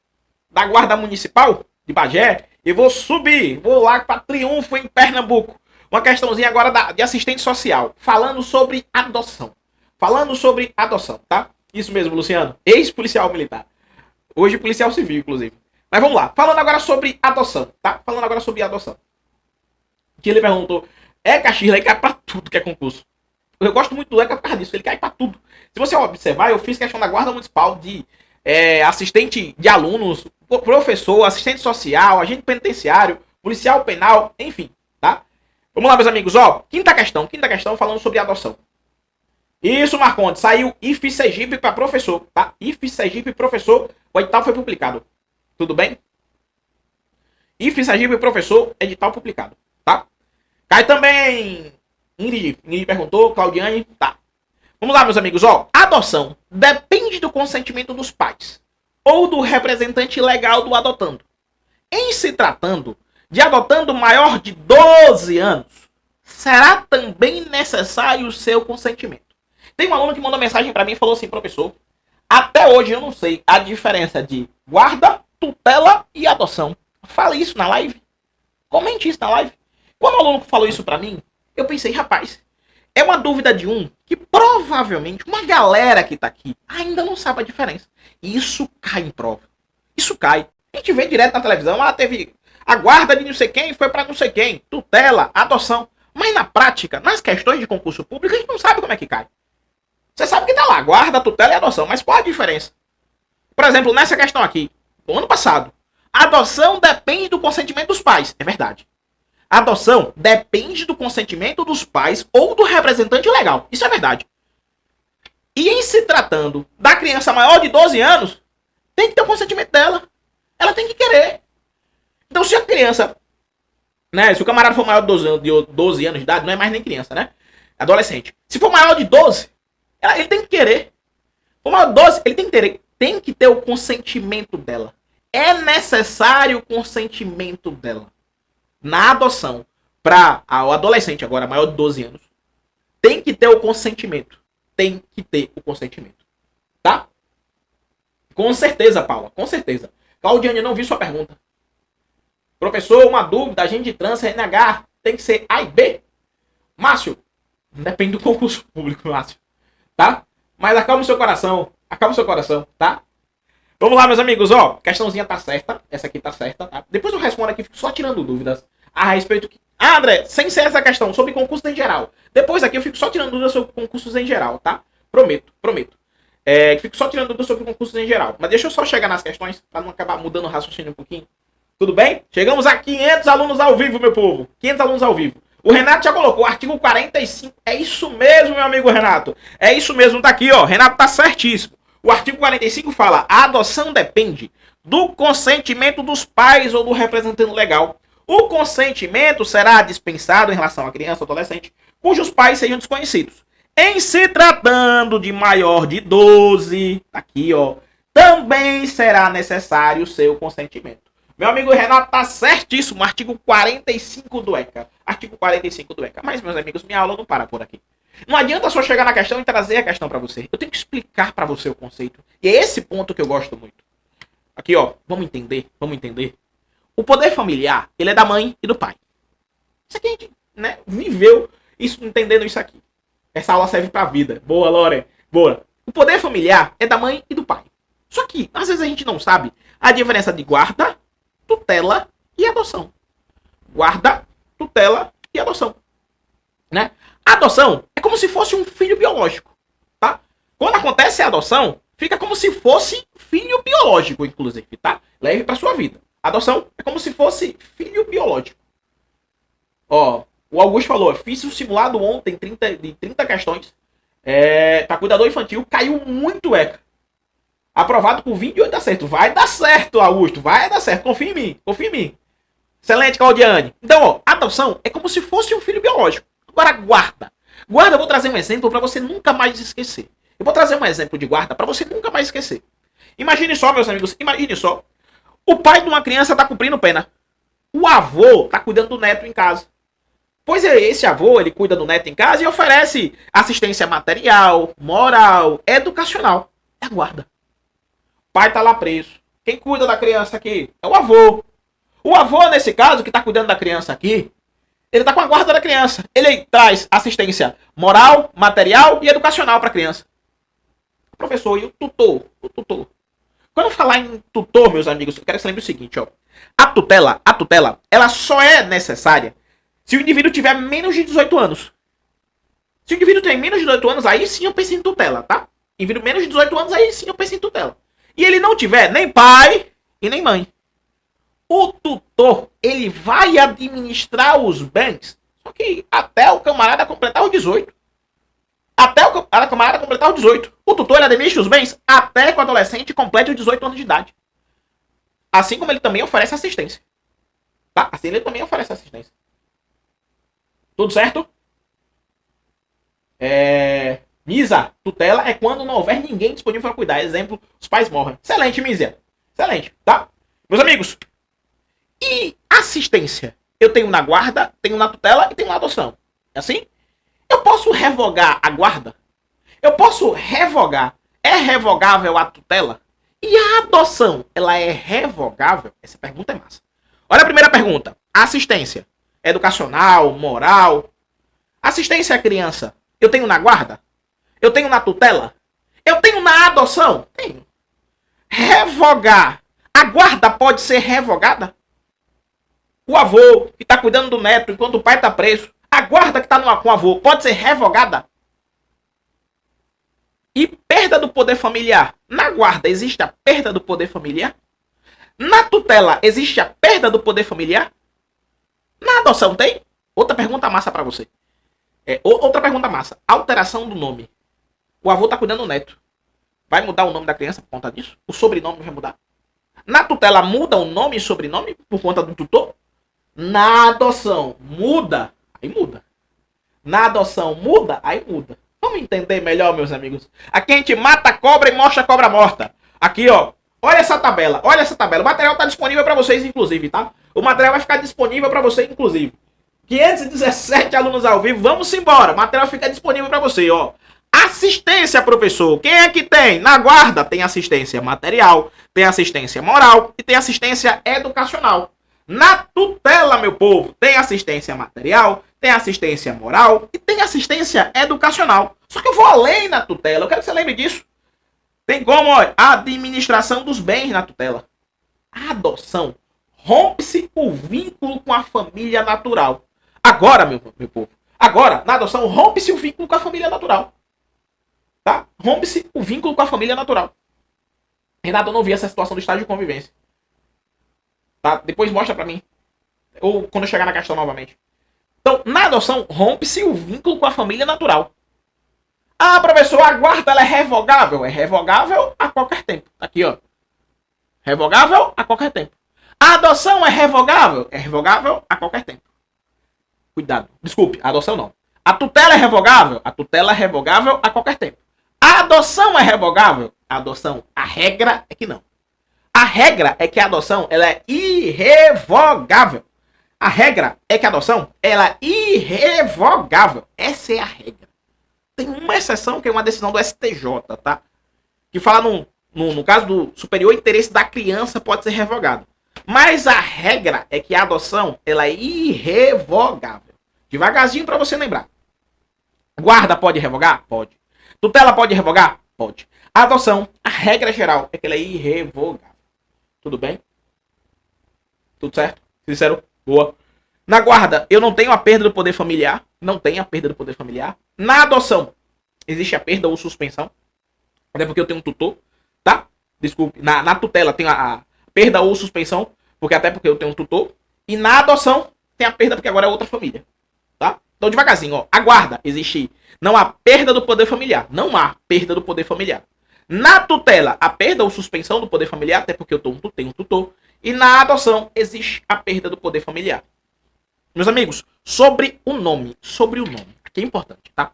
da guarda municipal de Bagé e vou subir. Vou lá para Triunfo, em Pernambuco. Uma questãozinha agora de assistente social. Falando sobre adoção. Falando sobre adoção, tá? Isso mesmo, Luciano. Ex-policial militar. Hoje policial civil, inclusive. Mas vamos lá. Falando agora sobre adoção, tá? Falando agora sobre adoção. Que ele perguntou. Shirley cai pra tudo que é concurso. Eu gosto muito do ECA por causa disso. Ele cai pra tudo. Se você observar, eu fiz questão da guarda municipal de assistente de alunos, professor, assistente social, agente penitenciário, policial penal, enfim, tá? Vamos lá, meus amigos, ó. Quinta questão falando sobre adoção. Isso, Marcondes, saiu IF Sergipe para professor, tá? IF Sergipe professor, o edital foi publicado. Tudo bem? IF Sergipe professor, edital publicado, tá? Cai também Ingrid perguntou, Claudiane, tá. Vamos lá, meus amigos, ó. Adoção depende do consentimento dos pais ou do representante legal do adotando. Em se tratando de adotando maior de 12 anos, será também necessário o seu consentimento. Tem um aluno que mandou mensagem para mim e falou assim, professor, até hoje eu não sei a diferença de guarda, tutela e adoção. Fale isso na live. Comente isso na live. Quando o aluno falou isso para mim, eu pensei, rapaz, é uma dúvida de um que provavelmente uma galera que tá aqui ainda não sabe a diferença. E isso cai em prova. Isso cai. A gente vê direto na televisão, teve a guarda de não sei quem, foi para não sei quem, tutela, adoção. Mas na prática, nas questões de concurso público, a gente não sabe como é que cai. Você sabe que tá lá, guarda, tutela e adoção, mas qual a diferença? Por exemplo, nessa questão aqui, do ano passado, a adoção depende do consentimento dos pais. É verdade. A adoção depende do consentimento dos pais ou do representante legal. Isso é verdade. E em se tratando da criança maior de 12 anos, tem que ter o consentimento dela. Ela tem que querer. Então, se a criança, né, se o camarada for maior de 12 anos de idade, não é mais nem criança, né? Adolescente. Se for maior de 12, ele tem que querer. Se for maior de 12, ele tem que querer. Tem que ter o consentimento dela. É necessário o consentimento dela. Na adoção, para o adolescente agora, maior de 12 anos, tem que ter o consentimento. Tem que ter o consentimento. Tá? Com certeza, Paula. Com certeza. Claudiane, eu não vi sua pergunta. Professor, uma dúvida. Agente de trânsito, NH, tem que ser A e B? Márcio, depende do concurso público, Márcio. Tá? Mas acalma o seu coração. Acalma o seu coração, tá? Vamos lá, meus amigos, ó. Questãozinha tá certa. Essa aqui tá certa, tá? Depois eu respondo aqui, fico só tirando dúvidas a respeito que... Ah, André, sem ser essa questão, sobre concursos em geral. Depois aqui eu fico só tirando dúvidas sobre concursos em geral, tá? Prometo. Fico só tirando dúvidas sobre concursos em geral. Mas deixa eu só chegar nas questões, pra não acabar mudando o raciocínio um pouquinho. Tudo bem? Chegamos a 500 alunos ao vivo, meu povo. 500 alunos ao vivo. O Renato já colocou, artigo 45. É isso mesmo, meu amigo Renato. É isso mesmo, tá aqui, ó. Renato tá certíssimo. O artigo 45 fala, a adoção depende do consentimento dos pais ou do representante legal. O consentimento será dispensado em relação à criança ou adolescente cujos pais sejam desconhecidos. Em se tratando de maior de 12, aqui ó, também será necessário o seu consentimento. Meu amigo Renato tá certíssimo, artigo 45 do ECA. Artigo 45 do ECA. Mas, meus amigos, minha aula não para por aqui. Não adianta só chegar na questão e trazer a questão para você. Eu tenho que explicar para você o conceito. E é esse ponto que eu gosto muito. Aqui ó, vamos entender. O poder familiar, ele é da mãe e do pai. Isso aqui a gente, né, viveu isso, entendendo isso aqui. Essa aula serve pra vida. Boa, Lore. Boa. O poder familiar é da mãe e do pai. Só que, às vezes a gente não sabe a diferença de guarda, tutela e adoção. Guarda, tutela e adoção. Né? A adoção é como se fosse um filho biológico. Tá? Quando acontece a adoção, fica como se fosse filho biológico, inclusive, tá? Leve pra sua vida. Adoção é como se fosse filho biológico. Ó, o Augusto falou, fiz um simulado ontem de 30 questões. Pra cuidador infantil, caiu muito ECA. Aprovado por 28 acertos. Vai dar certo, Augusto. Vai dar certo. Confia em mim. Confia em mim. Excelente, Claudiane. Então, ó, adoção é como se fosse um filho biológico. Agora, guarda. Guarda, eu vou trazer um exemplo para você nunca mais esquecer. Eu vou trazer um exemplo de guarda para você nunca mais esquecer. Imagine só, meus amigos. Imagine só. O pai de uma criança está cumprindo pena. O avô está cuidando do neto em casa. Pois é, esse avô, ele cuida do neto em casa e oferece assistência material, moral, educacional. É a guarda. O pai tá lá preso. Quem cuida da criança aqui é o avô. O avô, nesse caso, que tá cuidando da criança aqui, ele tá com a guarda da criança. Ele traz assistência moral, material e educacional para a criança. Professor, e o tutor? O tutor. Quando eu falar em tutor, meus amigos, eu quero que você lembre o seguinte, ó. A tutela, ela só é necessária se o indivíduo tiver menos de 18 anos. Se o indivíduo tem menos de 18 anos, aí sim eu penso em tutela, tá? Indivíduo menos de 18 anos, aí sim eu penso em tutela. E ele não tiver nem pai e nem mãe. O tutor, ele vai administrar os bens, só que até o camarada completar os 18. Até o camarada completar os 18. O tutor, ele administra os bens até que o adolescente complete os 18 anos de idade. Assim como ele também oferece assistência. Tá? Assim ele também oferece assistência. Tudo certo? Misa, tutela é quando não houver ninguém disponível para cuidar. Exemplo, os pais morrem. Excelente, Misa. Excelente, tá? Meus amigos, e assistência? Eu tenho na guarda, tenho na tutela e tenho na adoção. É assim? Eu posso revogar a guarda? Eu posso revogar? É revogável a tutela? E a adoção, ela é revogável? Essa pergunta é massa. Olha a primeira pergunta. Assistência educacional, moral. Assistência à criança, eu tenho na guarda? Eu tenho na tutela? Eu tenho na adoção? Tenho. Revogar. A guarda pode ser revogada? O avô que está cuidando do neto enquanto o pai está preso, a guarda que está com o avô pode ser revogada? E perda do poder familiar. Na guarda existe a perda do poder familiar? Na tutela existe a perda do poder familiar? Na adoção tem? Outra pergunta massa para você. Outra pergunta massa. Alteração do nome. O avô está cuidando do neto. Vai mudar o nome da criança por conta disso? O sobrenome vai mudar? Na tutela muda o nome e sobrenome por conta do tutor? Na adoção muda? Aí muda. Na adoção muda? Aí muda. Vamos entender melhor, meus amigos. Aqui a gente mata a cobra e mostra a cobra morta. Aqui, ó. Olha essa tabela. Olha essa tabela. O material está disponível para vocês, inclusive, tá? O material vai ficar disponível para você, inclusive. 517 alunos ao vivo. Vamos embora. O material fica disponível para você, ó. Assistência, professor. Quem é que tem? Na guarda tem assistência material, tem assistência moral e tem assistência educacional. Na tutela, meu povo, tem assistência material, tem assistência moral e tem assistência educacional. Só que eu vou além na tutela. Eu quero que você lembre disso. Tem como, ó, a administração dos bens na tutela. A adoção. Rompe-se o vínculo com a família natural. Agora, meu povo. Agora, na adoção, rompe-se o vínculo com a família natural. Tá? Rompe-se o vínculo com a família natural. Renato, eu não vi essa situação do estágio de convivência. Tá? Depois mostra pra mim. Ou quando eu chegar na questão novamente. Então, na adoção, rompe-se o vínculo com a família natural. Ah, professor, a guarda ela é revogável? É revogável a qualquer tempo. Aqui, ó. Revogável a qualquer tempo. A adoção é revogável? É revogável a qualquer tempo. Cuidado. Desculpe, a adoção não. A tutela é revogável? A tutela é revogável a qualquer tempo. A adoção é revogável? A adoção, a regra é que não. A regra é que a adoção ela é irrevogável. A regra é que a adoção ela é irrevogável. Essa é a regra. Tem uma exceção que é uma decisão do STJ, tá? Que fala no caso do superior interesse da criança pode ser revogado. Mas a regra é que a adoção ela é irrevogável. Devagarzinho para você lembrar. Guarda pode revogar? Pode. Tutela pode revogar? Pode. A adoção, a regra geral é que ela é irrevogável. Tudo bem? Tudo certo? Sincero? Boa. Na guarda, eu não tenho a perda do poder familiar. Não tenho a perda do poder familiar. Na adoção, existe a perda ou suspensão. Até porque eu tenho um tutor, tá? Desculpe, na tutela tem a perda ou suspensão, até porque eu tenho um tutor. E na adoção tem a perda porque agora é outra família, tá? Então devagarzinho, ó. A guarda existe, não há perda do poder familiar. Não há perda do poder familiar. Na tutela, a perda ou suspensão do poder familiar, até porque eu tenho um tutor. E na adoção existe a perda do poder familiar. Meus amigos, sobre o nome, que é importante, tá?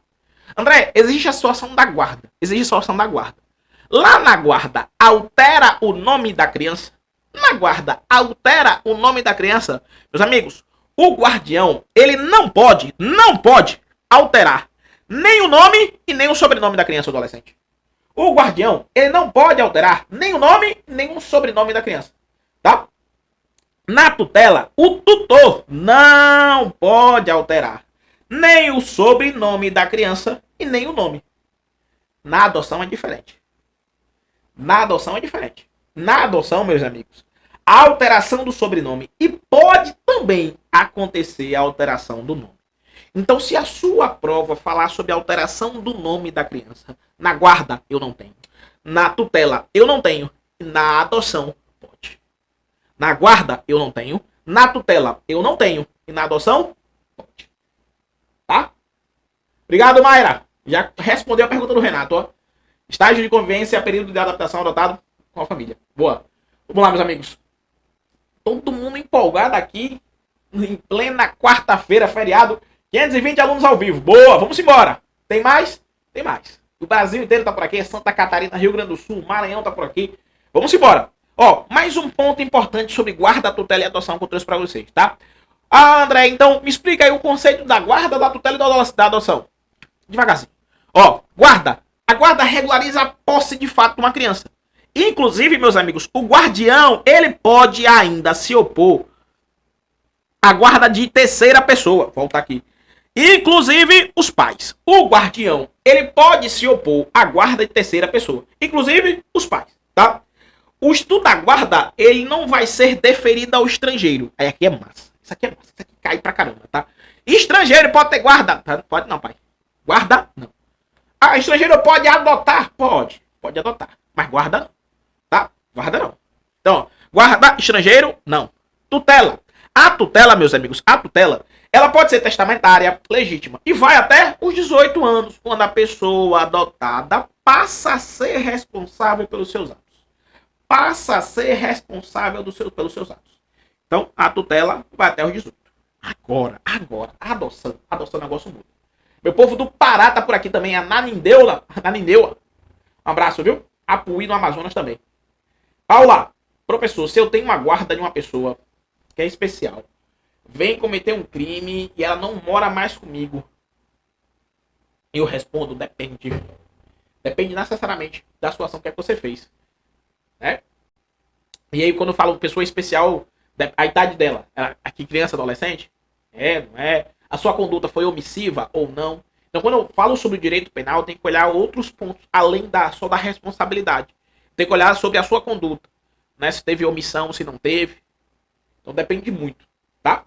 André, existe a situação da guarda. Existe a situação da guarda. Lá na guarda, altera o nome da criança? Na guarda, altera o nome da criança? Meus amigos, o guardião, ele não pode alterar nem o nome e nem o sobrenome da criança ou adolescente. O guardião, ele não pode alterar nem o nome nem o sobrenome da criança, tá? Na tutela, o tutor não pode alterar nem o sobrenome da criança e nem o nome. Na adoção é diferente. Na adoção é diferente. Na adoção, meus amigos, a alteração do sobrenome e pode também acontecer a alteração do nome. Então, se a sua prova falar sobre a alteração do nome da criança, na guarda eu não tenho, na tutela eu não tenho, e na adoção pode. Na guarda eu não tenho, na tutela eu não tenho, e na adoção pode. Tá? Obrigado, Mayra. Já respondeu a pergunta do Renato, ó. Estágio de convivência, período de adaptação adotado com a família. Boa. Vamos lá, meus amigos. Todo mundo empolgado aqui, em plena quarta-feira, feriado. 520 alunos ao vivo. Boa, vamos embora. Tem mais? Tem mais. O Brasil inteiro tá por aqui. Santa Catarina, Rio Grande do Sul, Maranhão tá por aqui. Vamos embora. Ó, mais um ponto importante sobre guarda, tutela e adoção que eu trouxe pra vocês, tá? Ah, André, então me explica aí o conceito da guarda, da tutela e da adoção. Devagarzinho. Ó, guarda. A guarda regulariza a posse de fato de uma criança. Inclusive, meus amigos, o guardião, ele pode ainda se opor à guarda de terceira pessoa. Volta aqui. Inclusive, os pais. O guardião, ele pode se opor à guarda de terceira pessoa. Inclusive, os pais, tá? O estudo da guarda, ele não vai ser deferido ao estrangeiro. Aí aqui é massa. Isso aqui é massa. Isso aqui cai pra caramba, tá? Estrangeiro pode ter guarda. Pode não, pai. Guarda, não. Ah, estrangeiro pode adotar? Pode. Pode adotar. Mas guarda não. Tá? Guarda não. Então, guarda estrangeiro? Não. Tutela. A tutela, meus amigos, a tutela, ela pode ser testamentária, legítima. E vai até os 18 anos, quando a pessoa adotada passa a ser responsável pelos seus atos. Passa a ser responsável pelos seus atos. Então, a tutela vai até os 18. Agora, a adoção é um negócio muito. Meu povo do Pará tá por aqui também, a Nanindeua. Um abraço, viu? Apuí no Amazonas também. Paula, professor, se eu tenho uma guarda de uma pessoa que é especial, vem cometer um crime e ela não mora mais comigo, eu respondo, depende. Depende necessariamente da situação que é que você fez. Né? E aí, quando eu falo pessoa especial, a idade dela, aqui criança, adolescente, não é? A sua conduta foi omissiva ou não? Então, quando eu falo sobre o direito penal, tem que olhar outros pontos, além só da responsabilidade. Tem que olhar sobre a sua conduta. Né? Se teve omissão, se não teve. Então, depende muito, tá?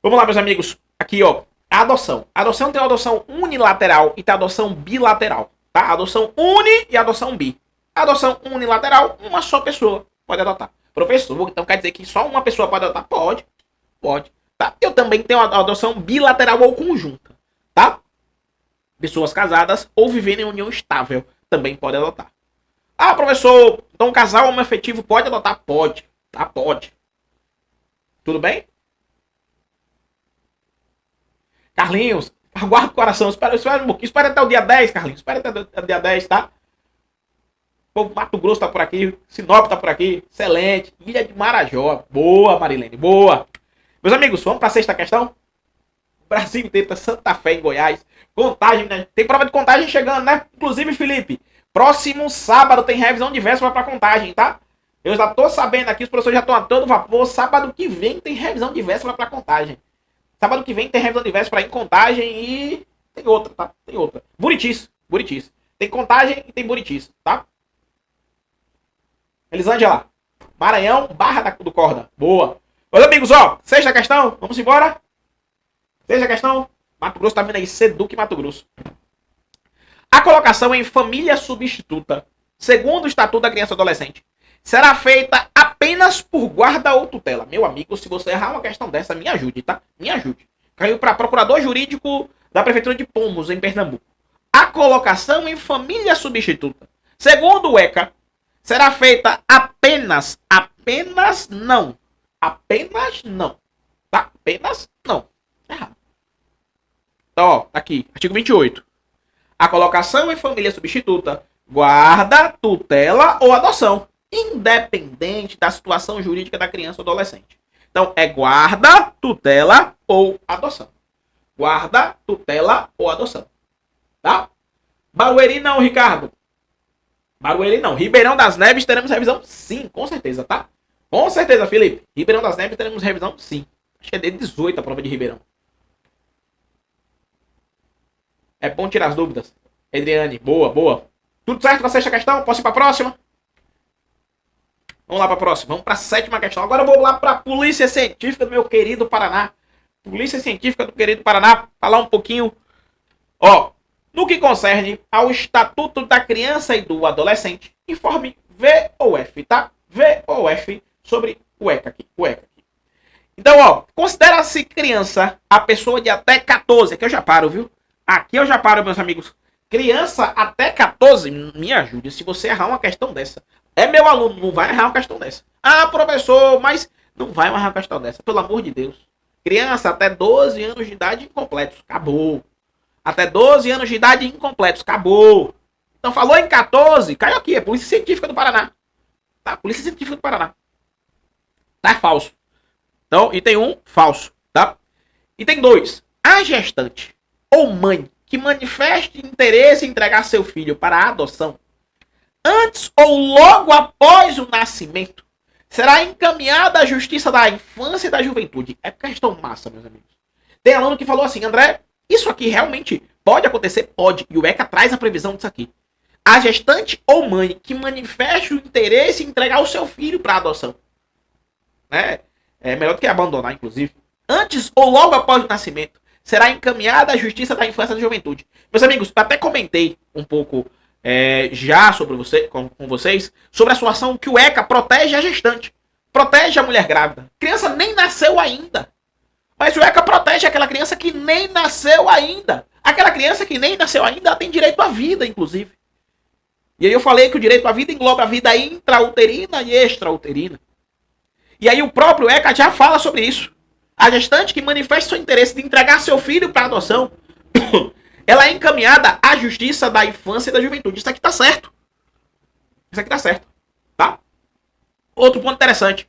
Vamos lá, meus amigos. Aqui, ó. A adoção. A adoção tem a adoção unilateral e tem a adoção bilateral. Tá? A adoção uni e a adoção bi. A adoção unilateral, uma só pessoa pode adotar. Professor, então quer dizer que só uma pessoa pode adotar? Pode. Pode. Tá? Eu também tenho a adoção bilateral ou conjunta. Tá? Pessoas casadas ou vivendo em união estável também podem adotar. Ah, professor, então um casal homoafetivo pode adotar? Pode. Tá? Pode. Tudo bem? Carlinhos, aguarda o coração. Espera um pouquinho. Espera até o dia 10, Carlinhos. Espera até o dia 10, tá? O povo Mato Grosso tá por aqui. Sinop tá por aqui. Excelente. Ilha de Marajó. Boa, Marilene. Boa. Meus amigos, vamos para a sexta questão? Brasil inteiro, tá Santa Fé em Goiás. Contagem, né? Tem prova de contagem chegando, né? Inclusive, Felipe, próximo sábado tem revisão de véspera para contagem, tá? Eu já tô sabendo aqui, os professores já estão a todo vapor. Sábado que vem tem revisão de véspera para contagem. Sábado que vem tem revisão de véspera em contagem e tem outra, tá? Tem outra. Buritis. Tem contagem e tem Buritis, tá? Elisângela, Maranhão, Barra do Corda. Boa. Meus amigos, ó, sexta questão, vamos embora? Sexta questão, Mato Grosso tá vindo aí, Seduc Mato Grosso. A colocação em família substituta, segundo o Estatuto da Criança e Adolescente, será feita apenas por guarda ou tutela. Meu amigo, se você errar uma questão dessa, me ajude, tá? Me ajude. Caiu para procurador jurídico da Prefeitura de Pomos, em Pernambuco. A colocação em família substituta, segundo o ECA, será feita apenas não. Apenas não. Tá? Apenas não. Errado. Então, ó, aqui, artigo 28. A colocação em família substituta, guarda, tutela ou adoção, independente da situação jurídica da criança ou adolescente. Então, é guarda, tutela ou adoção. Guarda, tutela ou adoção. Tá? Barueri não, Ricardo. Barueri não. Ribeirão das Neves teremos revisão? Sim, com certeza, tá? Com certeza, Felipe. Ribeirão das Neves teremos revisão? Sim. Acho que é de 18 a prova de Ribeirão. É bom tirar as dúvidas. Adriane, boa, boa. Tudo certo na sexta questão? Posso ir para a próxima? Vamos lá para a próxima. Vamos para a sétima questão. Agora eu vou lá para a Polícia Científica do meu querido Paraná. Polícia Científica do querido Paraná. Falar um pouquinho. Ó, no que concerne ao Estatuto da Criança e do Adolescente, informe V ou F, tá? V ou F sobre o ECA aqui. O ECA aqui. Então, ó, considera-se criança a pessoa de até 14. Aqui eu já paro, viu? Aqui eu já paro, meus amigos. Criança até 14, me ajude se você errar uma questão dessa. É meu aluno, não vai errar uma questão dessa. Ah, professor, mas não vai errar uma questão dessa, pelo amor de Deus. Criança até 12 anos de idade incompletos, acabou. Até 12 anos de idade incompletos, acabou. Então falou em 14, caiu aqui, é Polícia Científica do Paraná. Tá, Polícia Científica do Paraná. Tá, falso. Então, item 1, falso, tá? Item 2, a gestante ou mãe que manifeste interesse em entregar seu filho para a adoção, antes ou logo após o nascimento, será encaminhada à Justiça da Infância e da Juventude. É questão massa, meus amigos. Tem aluno que falou assim, André, isso aqui realmente pode acontecer? Pode. E o ECA traz a previsão disso aqui. A gestante ou mãe que manifeste o interesse em entregar o seu filho para a adoção. Né? É melhor do que abandonar, inclusive. Antes ou logo após o nascimento, será encaminhada à Justiça da Infância e da Juventude. Meus amigos, eu até comentei um pouco já sobre com vocês sobre a situação que o ECA protege a gestante. Protege a mulher grávida. A criança nem nasceu ainda. Mas o ECA protege aquela criança que nem nasceu ainda. Aquela criança que nem nasceu ainda, ela tem direito à vida, inclusive. E aí eu falei que o direito à vida engloba a vida intrauterina e extrauterina. E aí o próprio ECA já fala sobre isso. A gestante que manifesta seu interesse de entregar seu filho para adoção, ela é encaminhada à Justiça da Infância e da Juventude. Isso aqui tá certo. Isso aqui tá certo. Tá? Outro ponto interessante.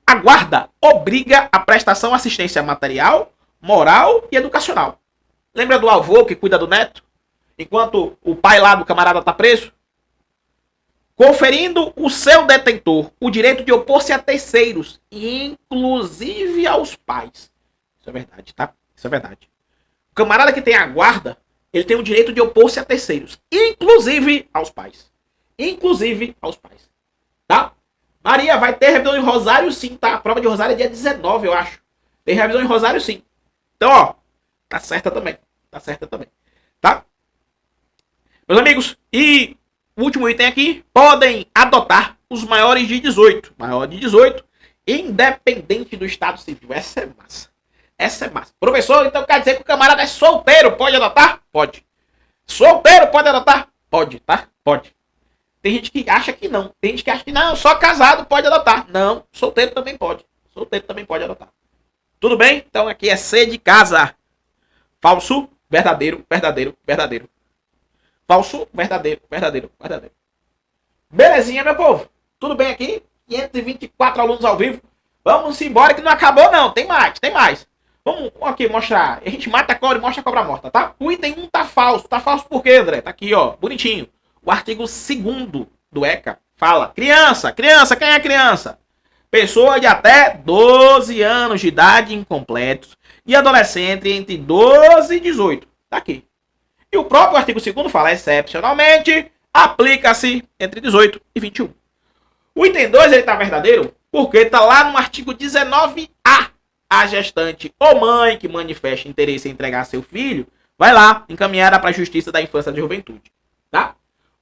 A guarda obriga a prestação de assistência material, moral e educacional. Lembra do avô que cuida do neto? Enquanto o pai lá do camarada tá preso? Conferindo o seu detentor o direito de opor-se a terceiros, inclusive aos pais. Isso é verdade, tá? Isso é verdade. O camarada que tem a guarda, ele tem o direito de opor-se a terceiros, inclusive aos pais. Inclusive aos pais. Tá? Maria, vai ter revisão em Rosário sim, tá? A prova de Rosário é dia 19, eu acho. Tem revisão em Rosário sim. Então, ó, tá certa também. Tá certa também. Tá? Meus amigos, e o último item aqui, podem adotar os maiores de 18. Maior de 18, independente do estado civil. Essa é massa. Essa é massa. Professor, então quer dizer que o camarada é solteiro, pode adotar? Pode. Solteiro pode adotar? Pode, tá? Pode. Tem gente que acha que não. Tem gente que acha que não, só casado pode adotar. Não, solteiro também pode. Solteiro também pode adotar. Tudo bem? Então aqui é C de casa. Falso, verdadeiro, verdadeiro, verdadeiro. Falso, verdadeiro, verdadeiro, verdadeiro. Belezinha, meu povo? Tudo bem aqui? 524 alunos ao vivo. Vamos embora que não acabou não. Tem mais, tem mais. Vamos aqui mostrar. A gente mata a cobra e mostra a cobra morta, tá? O item 1 tá falso. Tá falso por quê, André? Tá aqui, ó. Bonitinho. O artigo 2º do ECA fala. Criança, criança, quem é criança? Pessoa de até 12 anos de idade incompletos e adolescente entre 12 e 18. Tá aqui. E o próprio artigo 2º fala, excepcionalmente, aplica-se entre 18 e 21. O item 2, ele tá verdadeiro porque tá lá no artigo 19A. A gestante ou mãe que manifeste interesse em entregar seu filho, vai lá, encaminhada para a Justiça da Infância e da Juventude. tá?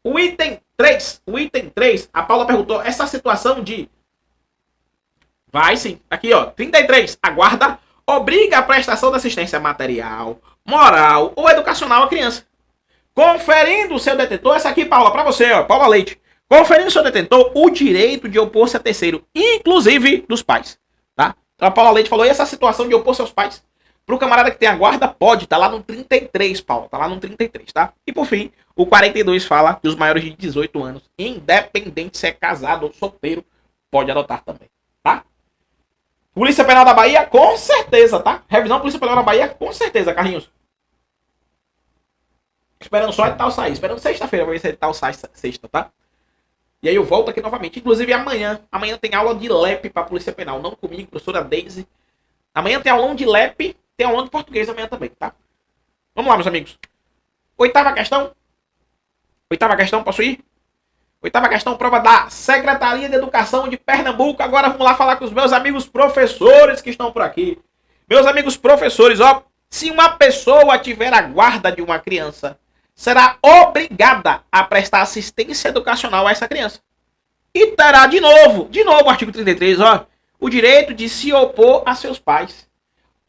O item 3, a Paula perguntou, essa situação de... Vai sim, aqui ó, 33, a guarda obriga a prestação de assistência material, moral ou educacional à criança. Conferindo o seu detentor, essa aqui, Paula, pra você, ó, Paula Leite. Conferindo o seu detentor o direito de opor-se a terceiro, inclusive dos pais, tá? Então a Paula Leite falou, e essa situação de opor-se aos pais? Pro camarada que tem a guarda, pode, tá lá no 33, Paula, tá lá no 33, tá? E por fim, o 42 fala que os maiores de 18 anos, independente se é casado ou solteiro, pode adotar também, tá? Polícia Penal da Bahia, com certeza, tá? Revisão Polícia Penal da Bahia, com certeza, Carlinhos. Esperando só edital sair. Esperando sexta-feira pra ver se edital sai sexta, tá? E aí eu volto aqui novamente. Inclusive amanhã. Amanhã tem aula de LEP pra Polícia Penal. Não comigo, professora Daisy. Amanhã tem aulão de LEP. Tem aulão de português amanhã também, tá? Vamos lá, meus amigos. Oitava questão. Oitava questão, posso ir? Oitava questão, prova da Secretaria de Educação de Pernambuco. Agora vamos lá falar com os meus amigos professores que estão por aqui. Meus amigos professores, ó. Se uma pessoa tiver a guarda de uma criança, será obrigada a prestar assistência educacional a essa criança. E terá de novo o artigo 33, ó, o direito de se opor a seus pais.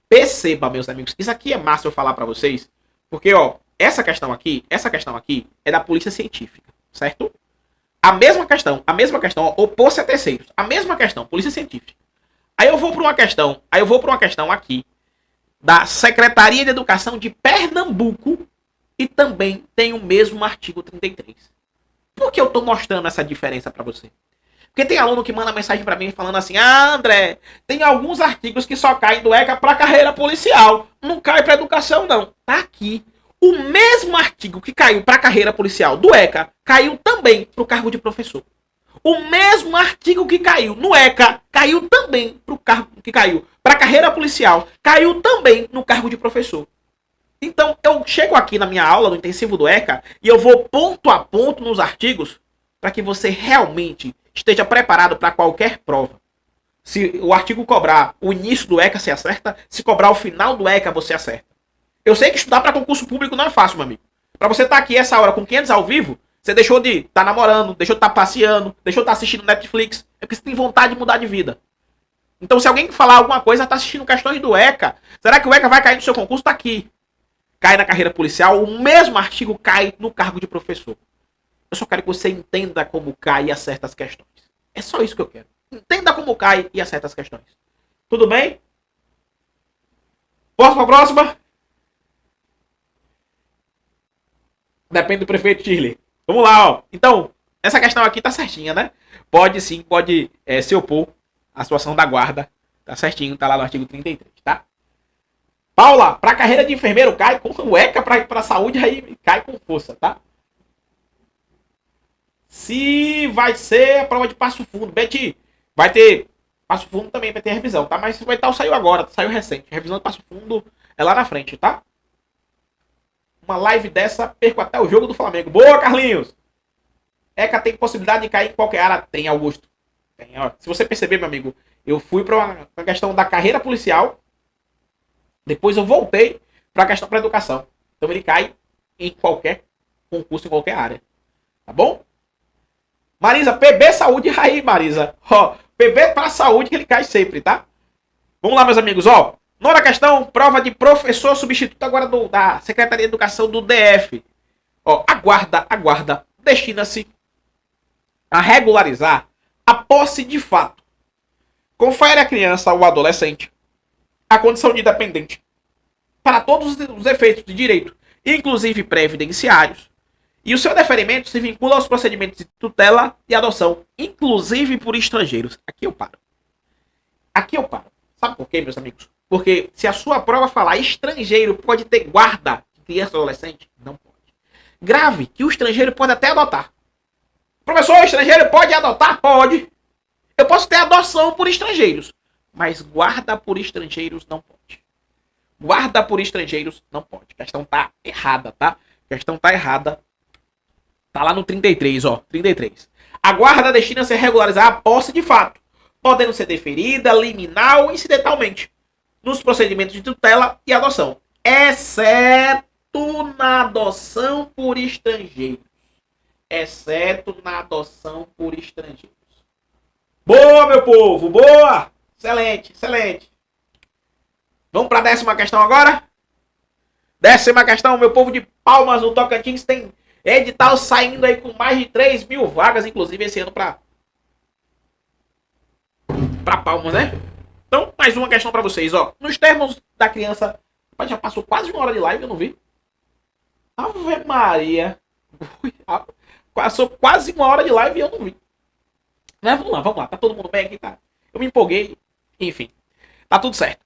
Perceba, meus amigos, isso aqui é massa eu falar para vocês, porque, ó, essa questão aqui é da polícia científica, certo? A mesma questão, ó, opor-se a terceiros, a mesma questão, polícia científica. Aí eu vou para uma questão aqui da Secretaria de Educação de Pernambuco, e também tem o mesmo artigo 33. Por que eu tô mostrando essa diferença para você? Porque tem aluno que manda mensagem para mim falando assim, ah, André, tem alguns artigos que só caem do ECA para carreira policial, não cai para educação não. Tá aqui. O mesmo artigo que caiu para carreira policial do ECA, caiu também para o cargo de professor. O mesmo artigo que caiu no ECA, caiu também para o cargo que caiu para carreira policial, caiu também no cargo de professor. Então, eu chego aqui na minha aula do intensivo do ECA e eu vou ponto a ponto nos artigos para que você realmente esteja preparado para qualquer prova. Se o artigo cobrar o início do ECA, você acerta. Se cobrar o final do ECA, você acerta. Eu sei que estudar para concurso público não é fácil, meu amigo. Para você estar aqui essa hora com 500 ao vivo, você deixou de estar namorando, deixou de estar passeando, deixou de estar assistindo Netflix. É porque você tem vontade de mudar de vida. Então, se alguém falar alguma coisa, está assistindo questões do ECA, será que o ECA vai cair no seu concurso? Está aqui. Cai na carreira policial, o mesmo artigo cai no cargo de professor. Eu só quero que você entenda como cai e acerta as questões. É só isso que eu quero. Entenda como cai e acerta as questões. Tudo bem? Posso para a próxima? Depende do prefeito Shirley. Vamos lá, ó. Então, essa questão aqui tá certinha, né? Pode sim, pode se opor à situação da guarda. Tá certinho, tá lá no artigo 33, tá? Paula, para a carreira de enfermeiro cai com o ECA para saúde, aí cai com força, tá? Se vai ser a prova de Passo Fundo, Betty, vai ter Passo Fundo também, vai ter revisão, tá? Mas o edital saiu agora, saiu recente. A revisão de Passo Fundo é lá na frente, tá? Uma live dessa, perco até o jogo do Flamengo. Boa, Carlinhos! ECA tem possibilidade de cair em qualquer área? Tem, Augusto. Tem, ó. Se você perceber, meu amigo, eu fui para uma questão da carreira policial. Depois eu voltei para a questão da educação. Então ele cai em qualquer concurso, em qualquer área. Tá bom? Marisa, PB Saúde aí, Marisa. Ó, PB para saúde que ele cai sempre, tá? Vamos lá, meus amigos. Ó, nona questão, prova de professor substituto agora da Secretaria de Educação do DF. Ó, a guarda destina-se a regularizar a posse de fato. Confere à criança ou adolescente a condição de dependente para todos os efeitos de direito, inclusive previdenciários. E o seu deferimento se vincula aos procedimentos de tutela e adoção, inclusive por estrangeiros. Aqui eu paro. Sabe por quê, meus amigos? Porque se a sua prova falar estrangeiro pode ter guarda de criança ou adolescente, não pode. Grave que o estrangeiro pode até adotar. Professor, o estrangeiro pode adotar? Pode. Eu posso ter adoção por estrangeiros. Mas guarda por estrangeiros não pode. Guarda por estrangeiros não pode. A questão tá errada, tá? A questão tá errada. Tá lá no 33, ó. 33. A guarda destina-se a regularizar a posse de fato, podendo ser deferida, liminar ou incidentalmente, nos procedimentos de tutela e adoção, exceto na adoção por estrangeiros. exceto na adoção por estrangeiros. Boa, meu povo, boa! Excelente, excelente. Vamos para a 10ª questão agora? 10ª questão, meu povo de Palmas, no Tocantins, tem edital saindo aí com mais de 3.000 vagas, inclusive esse ano para Palmas, né? Então, mais uma questão para vocês, ó. Nos termos da criança, já passou quase 1 hora de live, eu não vi. Ave Maria. Passou quase 1 hora de live e eu não vi. Mas vamos lá. Tá todo mundo bem aqui, tá? Eu me empolguei. Enfim, tá tudo certo.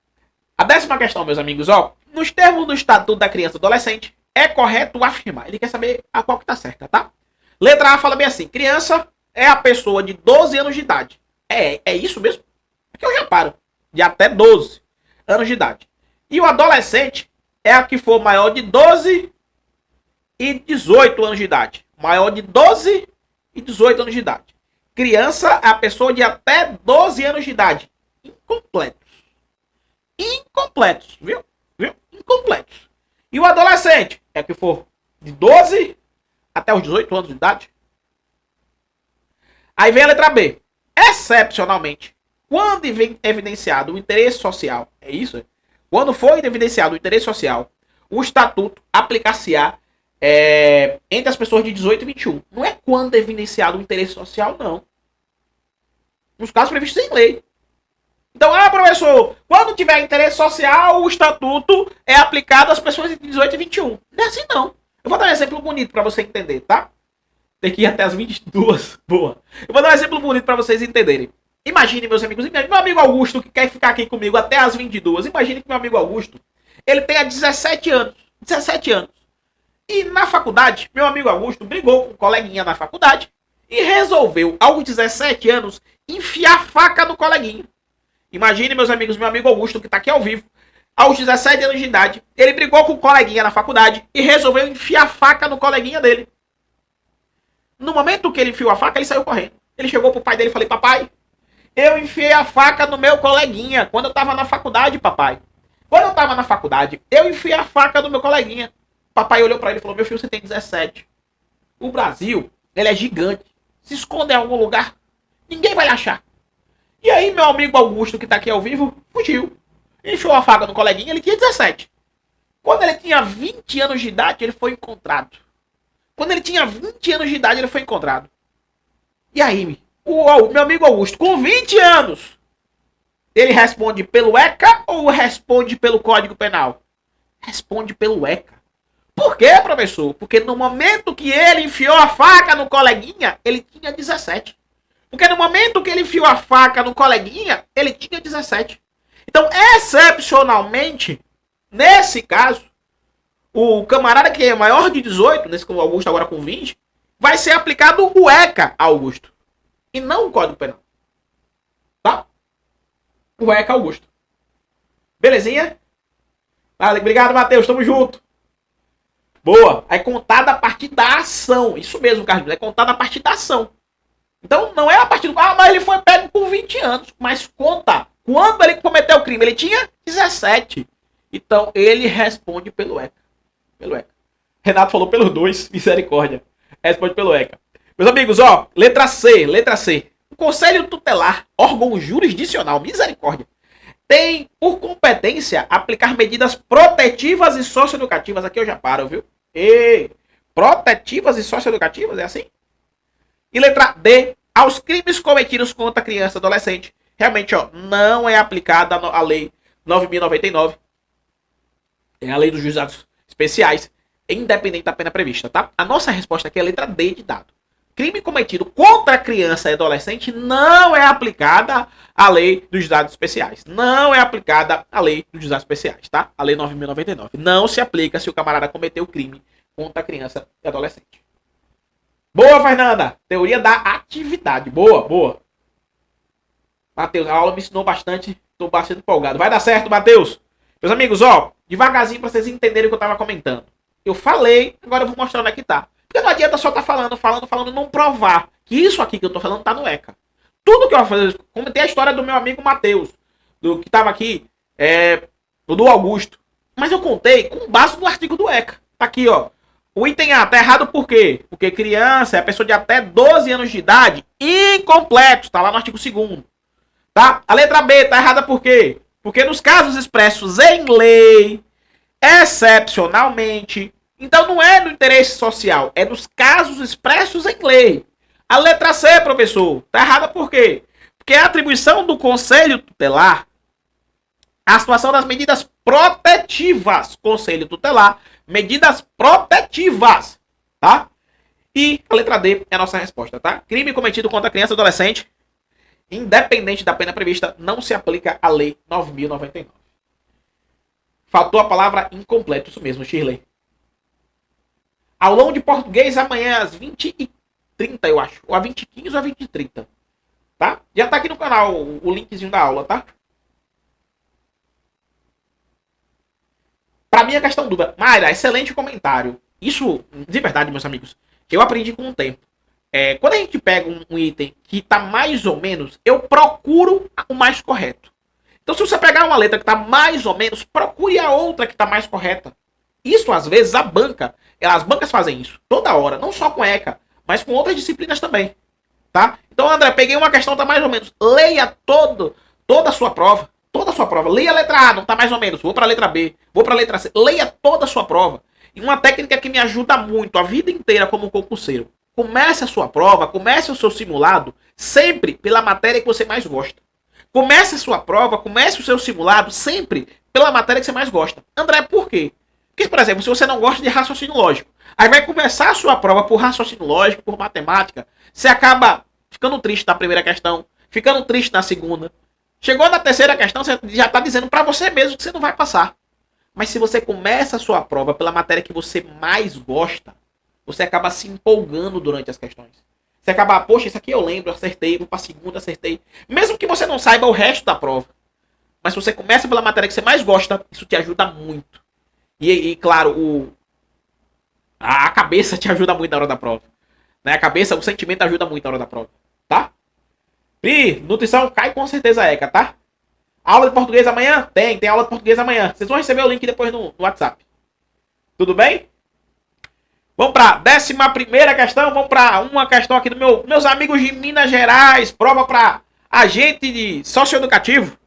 A 10ª questão, meus amigos, ó. Nos termos do Estatuto da Criança e Adolescente, é correto afirmar. Ele quer saber a qual que tá certa, tá? Letra A fala bem assim. Criança é a pessoa de 12 anos de idade. É isso mesmo? Aqui eu já paro. De até 12 anos de idade. E o adolescente é a que for maior de 12 e 18 anos de idade. Maior de 12 e 18 anos de idade. Criança é a pessoa de até 12 anos de idade. Incompletos, viu? Incompletos. E o adolescente é que for de 12 até os 18 anos de idade. Aí vem a letra B. Excepcionalmente, quando evidenciado o interesse social, é isso? Quando for evidenciado o interesse social, o estatuto aplicar-se-á entre as pessoas de 18 e 21. Não é quando evidenciado o interesse social, não. Nos casos previstos em lei. Então, professor, quando tiver interesse social, o estatuto é aplicado às pessoas de 18 e 21. Não é assim, não. Eu vou dar um exemplo bonito para você entender, tá? Tem que ir até as 22. Boa. Eu vou dar um exemplo bonito para vocês entenderem. Imagine, meus amigos, meu amigo Augusto, que quer ficar aqui comigo até as 22. Imagine que meu amigo Augusto, ele tenha 17 anos. 17 anos. E na faculdade, meu amigo Augusto brigou com um coleguinha na faculdade e resolveu, aos 17 anos, enfiar faca no coleguinha. Imagine, meus amigos, meu amigo Augusto, que está aqui ao vivo, aos 17 anos de idade, ele brigou com um coleguinha na faculdade e resolveu enfiar faca no coleguinha dele. No momento que ele enfiou a faca, ele saiu correndo. Ele chegou pro pai dele e falou: papai, eu enfiei a faca no meu coleguinha quando eu estava na faculdade, papai. Quando eu estava na faculdade, eu enfiei a faca no meu coleguinha. Papai olhou para ele e falou: meu filho, você tem 17. O Brasil, ele é gigante. Se esconde em algum lugar, ninguém vai achar. E aí, meu amigo Augusto, que tá aqui ao vivo, fugiu. Enfiou a faca no coleguinha, ele tinha 17. Quando ele tinha 20 anos de idade, ele foi encontrado. Quando ele tinha 20 anos de idade, ele foi encontrado. E aí, o meu amigo Augusto, com 20 anos, ele responde pelo ECA ou responde pelo Código Penal? Responde pelo ECA. Por quê, professor? Porque no momento que ele enfiou a faca no coleguinha, ele tinha 17. Porque no momento que ele enfiou a faca no coleguinha, ele tinha 17. Então, excepcionalmente, nesse caso, o camarada que é maior de 18, nesse Augusto agora com 20, vai ser aplicado o ECA a Augusto. E não o Código Penal. Tá? O ECA Augusto. Belezinha? Obrigado, Matheus. Tamo junto. Boa. É contada a partir da ação. Isso mesmo, Carlos. É contada a partir da ação. Então, não é a partir do... mas ele foi pego com 20 anos. Mas conta. Quando ele cometeu o crime, ele tinha 17. Então, ele responde pelo ECA. Pelo ECA. Renato falou pelos 2. Misericórdia. Responde pelo ECA. Meus amigos, ó. Letra C. Letra C. O Conselho Tutelar, órgão jurisdicional, misericórdia, tem por competência aplicar medidas protetivas e socioeducativas. Aqui eu já paro, viu? Ei, protetivas e socioeducativas, é assim? E letra D, aos crimes cometidos contra criança e adolescente, realmente, ó, não é aplicada a lei 9.099. É a lei dos juizados especiais, independente da pena prevista, tá? A nossa resposta aqui é a letra D de dado. Crime cometido contra criança e adolescente não é aplicada a lei dos juizados especiais. Não é aplicada a lei dos juizados especiais, tá? A lei 9.099. Não se aplica se o camarada cometeu crime contra criança e adolescente. Boa, Fernanda! Teoria da atividade. Boa, boa. Matheus, a aula me ensinou bastante. Tô bastante empolgado. Vai dar certo, Matheus. Meus amigos, ó, devagarzinho pra vocês entenderem o que eu tava comentando. Eu falei, agora eu vou mostrar onde é que tá. Porque não adianta só estar falando, não provar que isso aqui que eu tô falando tá no ECA. Tudo que eu vou fazer, comentei a história do meu amigo Matheus, que tava aqui, do Augusto. Mas eu contei com base no artigo do ECA. Tá aqui, ó. O item A tá errado por quê? Porque criança é a pessoa de até 12 anos de idade incompletos, tá lá no artigo 2º. Tá? A letra B tá errada por quê? Porque nos casos expressos em lei, excepcionalmente, então não é no interesse social, é nos casos expressos em lei. A letra C, professor, tá errada por quê? Porque a atribuição do conselho tutelar, a situação das medidas protetivas, conselho tutelar, medidas protetivas, tá? E a letra D é a nossa resposta, tá? Crime cometido contra criança e adolescente, independente da pena prevista, não se aplica a lei 9.099. Faltou a palavra incompleto, isso mesmo, Shirley. Aulão de português amanhã às 20h30, eu acho. Ou às 20h15 ou às 20h30. Tá? Já tá aqui no canal o linkzinho da aula, tá? Pra mim a questão dúvida. Mayra, excelente comentário. Isso, de verdade, meus amigos, eu aprendi com o tempo. Quando a gente pega um item que tá mais ou menos, eu procuro o mais correto. Então, se você pegar uma letra que tá mais ou menos, procure a outra que tá mais correta. Isso, às vezes, as bancas fazem isso toda hora, não só com ECA, mas com outras disciplinas também. Tá? Então, André, peguei uma questão que tá mais ou menos. Leia toda a sua prova. Toda a sua prova. Leia a letra A, não tá mais ou menos. Vou pra letra B, vou pra letra C. Leia toda a sua prova. E uma técnica que me ajuda muito a vida inteira como concurseiro. Comece a sua prova, comece o seu simulado sempre pela matéria que você mais gosta. Comece a sua prova, comece o seu simulado sempre pela matéria que você mais gosta. André, por quê? Porque, por exemplo, se você não gosta de raciocínio lógico, aí vai começar a sua prova por raciocínio lógico, por matemática, você acaba ficando triste na primeira questão, ficando triste na segunda. Chegou na terceira questão, você já está dizendo para você mesmo que você não vai passar. Mas se você começa a sua prova pela matéria que você mais gosta, você acaba se empolgando durante as questões. Você acaba, poxa, isso aqui eu lembro, acertei, vou para a segunda, acertei. Mesmo que você não saiba o resto da prova. Mas se você começa pela matéria que você mais gosta, isso te ajuda muito. E claro, a cabeça te ajuda muito na hora da prova. Né? A cabeça, o sentimento ajuda muito na hora da prova. Tá? Pri, nutrição cai com certeza ECA, tá? Aula de português amanhã? Tem aula de português amanhã. Vocês vão receber o link depois no WhatsApp. Tudo bem? Vamos para a 11ª questão. Vamos para uma questão aqui dos meus amigos de Minas Gerais. Prova para agente de socioeducativo.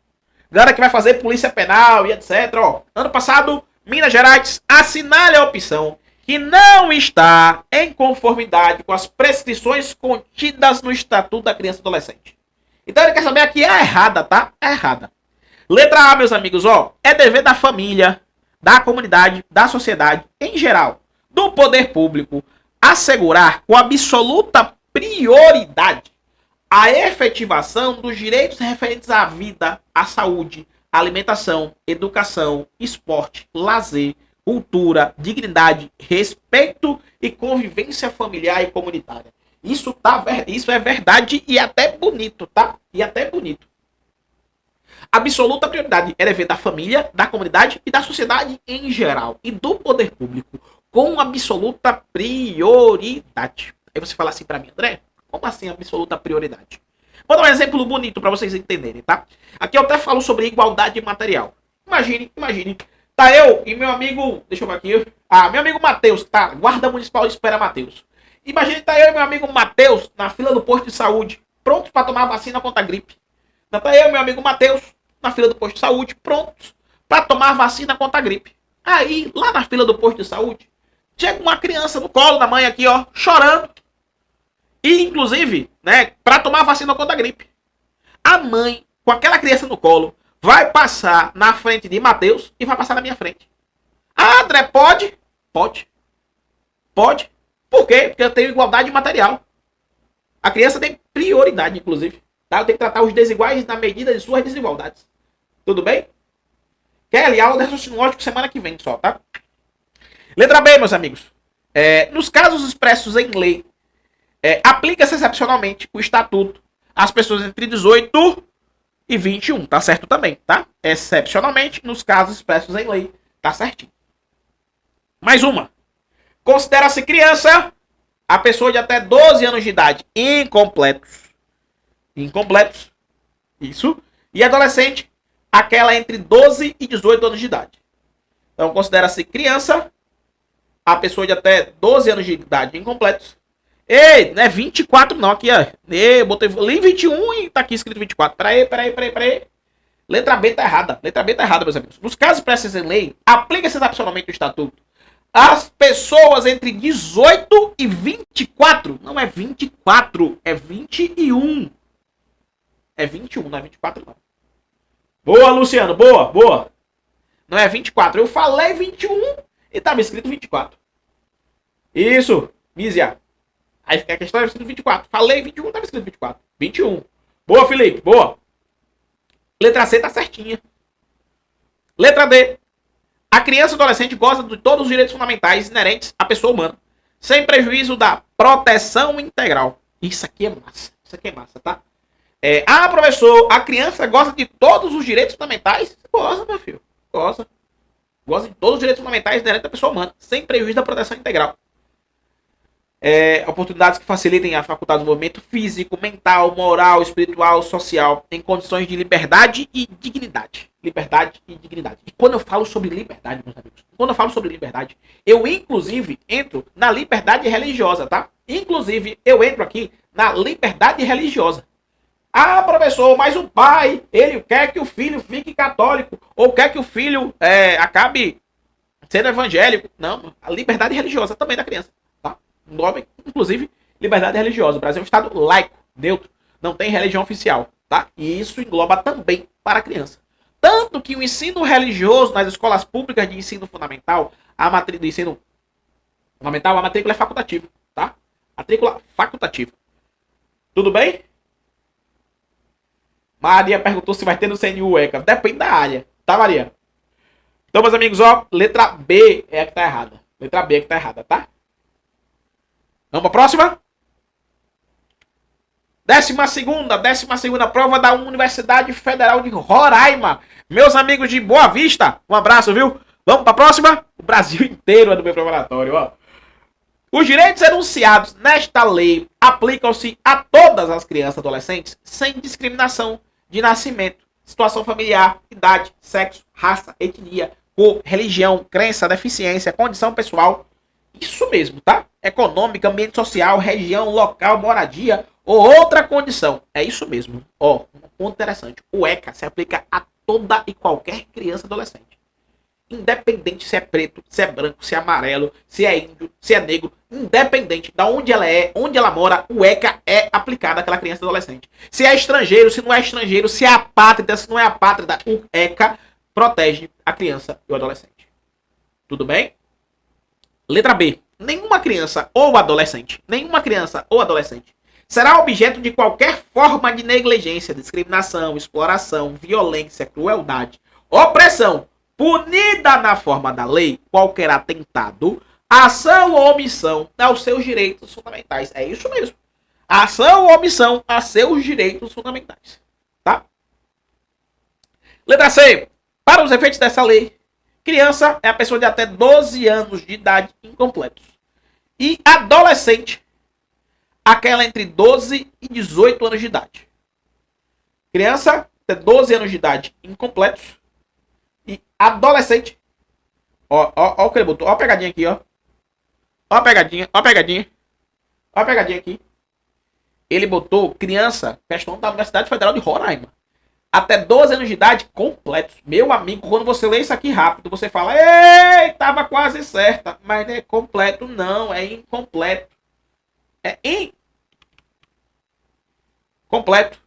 Galera que vai fazer polícia penal e etc. Ó, ano passado, Minas Gerais, assinale a opção que não está em conformidade com as prescrições contidas no Estatuto da Criança e Adolescente. Então ele quer saber aqui, é errada, tá? É errada. Letra A, meus amigos, ó, é dever da família, da comunidade, da sociedade, em geral, do poder público, assegurar com absoluta prioridade a efetivação dos direitos referentes à vida, à saúde, à alimentação, educação, esporte, lazer, cultura, dignidade, respeito e convivência familiar e comunitária. Isso é verdade e até bonito, tá? E até bonito. Absoluta prioridade é dever da família, da comunidade e da sociedade em geral. E do poder público, com absoluta prioridade. Aí você fala assim pra mim, André, como assim absoluta prioridade? Vou dar um exemplo bonito pra vocês entenderem, tá? Aqui eu até falo sobre igualdade material. Imagine. Tá eu e meu amigo, deixa eu ver aqui. Meu amigo Matheus, tá? Guarda Municipal Espera Matheus. Imagine tá eu e meu amigo Matheus na fila do posto de saúde, prontos para tomar vacina contra a gripe. Tá eu e meu amigo Matheus na fila do posto de saúde, prontos para tomar vacina contra a gripe. Aí, lá na fila do posto de saúde, chega uma criança no colo da mãe aqui, ó, chorando. E, inclusive, né, para tomar vacina contra a gripe. A mãe, com aquela criança no colo, vai passar na frente de Matheus e vai passar na minha frente. Ah, André, pode? Pode. Por quê? Porque eu tenho igualdade material. A criança tem prioridade, inclusive. Tá? Eu tenho que tratar os desiguais na medida de suas desigualdades. Tudo bem? Kelly, aula de raciocínio lógico semana que vem só, tá? Letra B, meus amigos. Nos casos expressos em lei, aplica-se excepcionalmente o estatuto às pessoas entre 18 e 21. Tá certo também, tá? Excepcionalmente, nos casos expressos em lei. Tá certinho. Mais uma. Considera-se criança a pessoa de até 12 anos de idade incompletos. Isso. E adolescente, aquela entre 12 e 18 anos de idade. Então, considera-se criança a pessoa de até 12 anos de idade incompletos. Ei, não é 24 não, aqui, ó. Ei, eu botei, li 21 e tá aqui escrito 24. Peraí. Letra B tá errada. Letra B tá errada, meus amigos. Nos casos previstos em lei, aplica-se excepcionalmente o estatuto. As pessoas entre 18 e 24, não é 24, é 21. É 21, não é 24 não. Boa, Luciano, boa. Não é 24, eu falei 21 e tava escrito 24. Isso, Mísia. Aí a questão era escrito 24. Falei 21, tava escrito 24. 21. Boa, Felipe, boa. Letra C tá certinha. Letra D. A criança e adolescente goza de todos os direitos fundamentais inerentes à pessoa humana, sem prejuízo da proteção integral. Isso aqui é massa, tá? Professor, a criança goza de todos os direitos fundamentais? Goza, meu filho. Goza de todos os direitos fundamentais inerentes à pessoa humana, sem prejuízo da proteção integral. Oportunidades que facilitem a faculdade do movimento físico, mental, moral, espiritual, social, em condições de liberdade e dignidade. Liberdade e dignidade. E quando eu falo sobre liberdade, meus amigos, eu inclusive entro na liberdade religiosa, tá? Inclusive, eu entro aqui na liberdade religiosa. Ah, professor, mas o pai, ele quer que o filho fique católico, ou quer que o filho acabe sendo evangélico. Não, a liberdade religiosa também da criança. Nome, inclusive, liberdade religiosa. O Brasil é um estado laico, neutro, não tem religião oficial, tá? E isso engloba também para a criança. Tanto que o ensino religioso nas escolas públicas de ensino fundamental, a matrícula é facultativa, tá? Matrícula facultativa. Tudo bem? Maria perguntou se vai ter no CNU ECA. Depende da área, tá, Maria? Então, meus amigos, ó, letra B é a que tá errada. Letra B é a que tá errada, tá? Vamos para a próxima? 12ª prova da Universidade Federal de Roraima. Meus amigos de Boa Vista, um abraço, viu? Vamos para a próxima? O Brasil inteiro é do meu preparatório, ó. Os direitos enunciados nesta lei aplicam-se a todas as crianças e adolescentes sem discriminação de nascimento, situação familiar, idade, sexo, raça, etnia, cor, religião, crença, deficiência, condição pessoal. Isso mesmo, tá? Econômica, ambiente social, região, local, moradia ou outra condição. É isso mesmo. Ó, um ponto interessante. O ECA se aplica a toda e qualquer criança e adolescente. Independente se é preto, se é branco, se é amarelo, se é índio, se é negro. Independente de onde ela é, onde ela mora, o ECA é aplicado àquela criança e adolescente. Se é estrangeiro, se não é estrangeiro, se é apátrida, se não é apátrida, o ECA protege a criança e o adolescente. Tudo bem? Letra B. Nenhuma criança ou adolescente será objeto de qualquer forma de negligência, discriminação, exploração, violência, crueldade, opressão, punida na forma da lei, qualquer atentado, ação ou omissão aos seus direitos fundamentais. É isso mesmo. Ação ou omissão a seus direitos fundamentais. Tá? Letra C. Para os efeitos dessa lei, criança é a pessoa de até 12 anos de idade incompletos. E adolescente, aquela entre 12 e 18 anos de idade. Criança até 12 anos de idade incompletos. E adolescente. Ó o que ele botou. Ó a pegadinha aqui, ó. Ó a pegadinha aqui. Ele botou criança, questão da Universidade Federal de Roraima. Até 12 anos de idade completos. Meu amigo, quando você lê isso aqui rápido, você fala, ei, tava quase certa. Mas não é completo, não. É incompleto. É incompleto.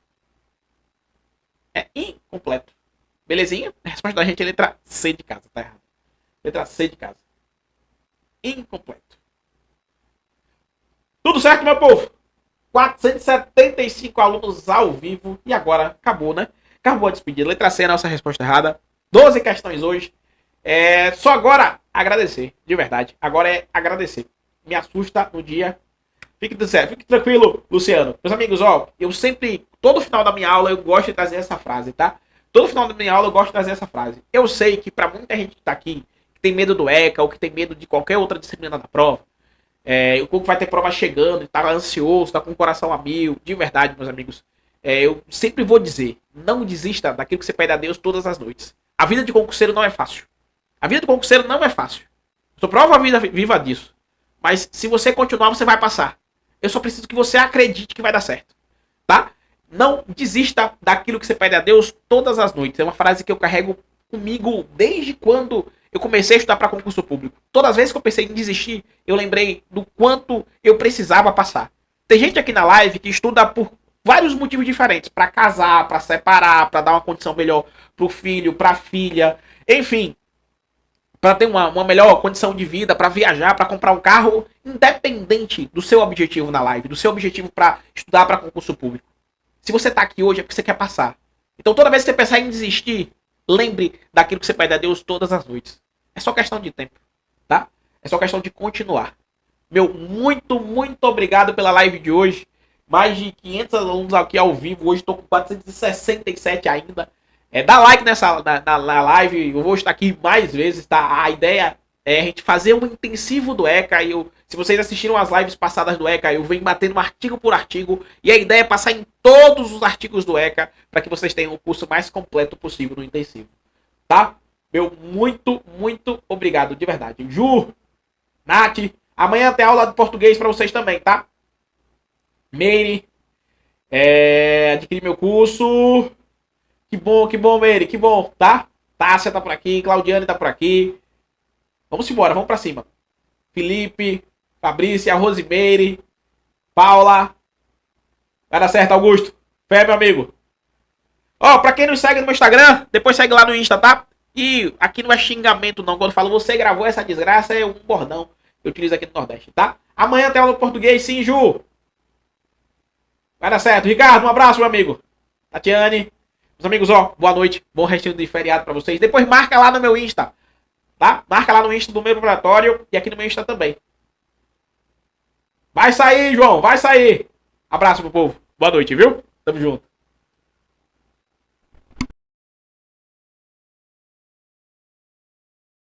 É incompleto. Belezinha? A resposta da gente é letra C de casa. Tá errado. Letra C de casa. Incompleto. Tudo certo, meu povo? 475 alunos ao vivo. E agora acabou, né? Acabou a despedida. Letra C é a nossa resposta errada. 12 questões hoje. Só agora agradecer. De verdade. Agora é agradecer. Me assusta no dia. Fique tranquilo, Luciano. Meus amigos, ó. Eu sempre, todo final da minha aula, eu gosto de trazer essa frase, tá? Todo final da minha aula eu gosto de trazer essa frase. Eu sei que pra muita gente que tá aqui, que tem medo do ECA, ou que tem medo de qualquer outra disciplina da prova, o Cuco vai ter prova chegando, e tá ansioso, tá com o coração a mil. De verdade, meus amigos. Eu sempre vou dizer, não desista daquilo que você pede a Deus todas as noites. A vida de concurseiro não é fácil. A vida de concurseiro não é fácil. Sou prova viva disso. Mas se você continuar, você vai passar. Eu só preciso que você acredite que vai dar certo. Tá? Não desista daquilo que você pede a Deus todas as noites. É uma frase que eu carrego comigo desde quando eu comecei a estudar para concurso público. Todas as vezes que eu pensei em desistir, eu lembrei do quanto eu precisava passar. Tem gente aqui na live que estuda por vários motivos diferentes. Para casar, para separar, para dar uma condição melhor pro filho, pra filha. Enfim, para ter uma melhor condição de vida, para viajar, para comprar um carro, independente do seu objetivo na live, do seu objetivo para estudar para concurso público. Se você tá aqui hoje é porque você quer passar. Então toda vez que você pensar em desistir, lembre daquilo que você pede a Deus todas as noites. É só questão de tempo, tá? É só questão de continuar. Meu, muito obrigado pela live de hoje. Mais de 500 alunos aqui ao vivo. Hoje estou com 467 ainda. Dá like na live. Eu vou estar aqui mais vezes, tá? A ideia é a gente fazer um intensivo do ECA. Se vocês assistiram as lives passadas do ECA, eu venho batendo artigo por artigo. E a ideia é passar em todos os artigos do ECA para que vocês tenham o curso mais completo possível no intensivo. Tá? Meu, muito obrigado, de verdade. Ju, Nath, amanhã tem aula de português para vocês também, tá? Meire, adquiri meu curso. Que bom, Meire, que bom, tá? Tássia tá por aqui, Claudiane tá por aqui. Vamos embora, vamos pra cima. Felipe, Fabrícia, Rosimeire, Paula. Vai dar certo, Augusto. Fé, meu amigo. Ó, pra quem não segue no meu Instagram, depois segue lá no Insta, tá? E aqui não é xingamento não, quando eu falo você gravou essa desgraça, é um bordão que eu utilizo aqui no Nordeste, tá? Amanhã tem aula de português, sim, Ju. Vai dar certo. Ricardo, um abraço, meu amigo. Tatiane. Meus amigos, ó, boa noite. Bom restinho de feriado pra vocês. Depois marca lá no meu Insta, tá? Marca lá no Insta do meu laboratório e aqui no meu Insta também. Vai sair, João, vai sair. Abraço pro povo. Boa noite, viu? Tamo junto.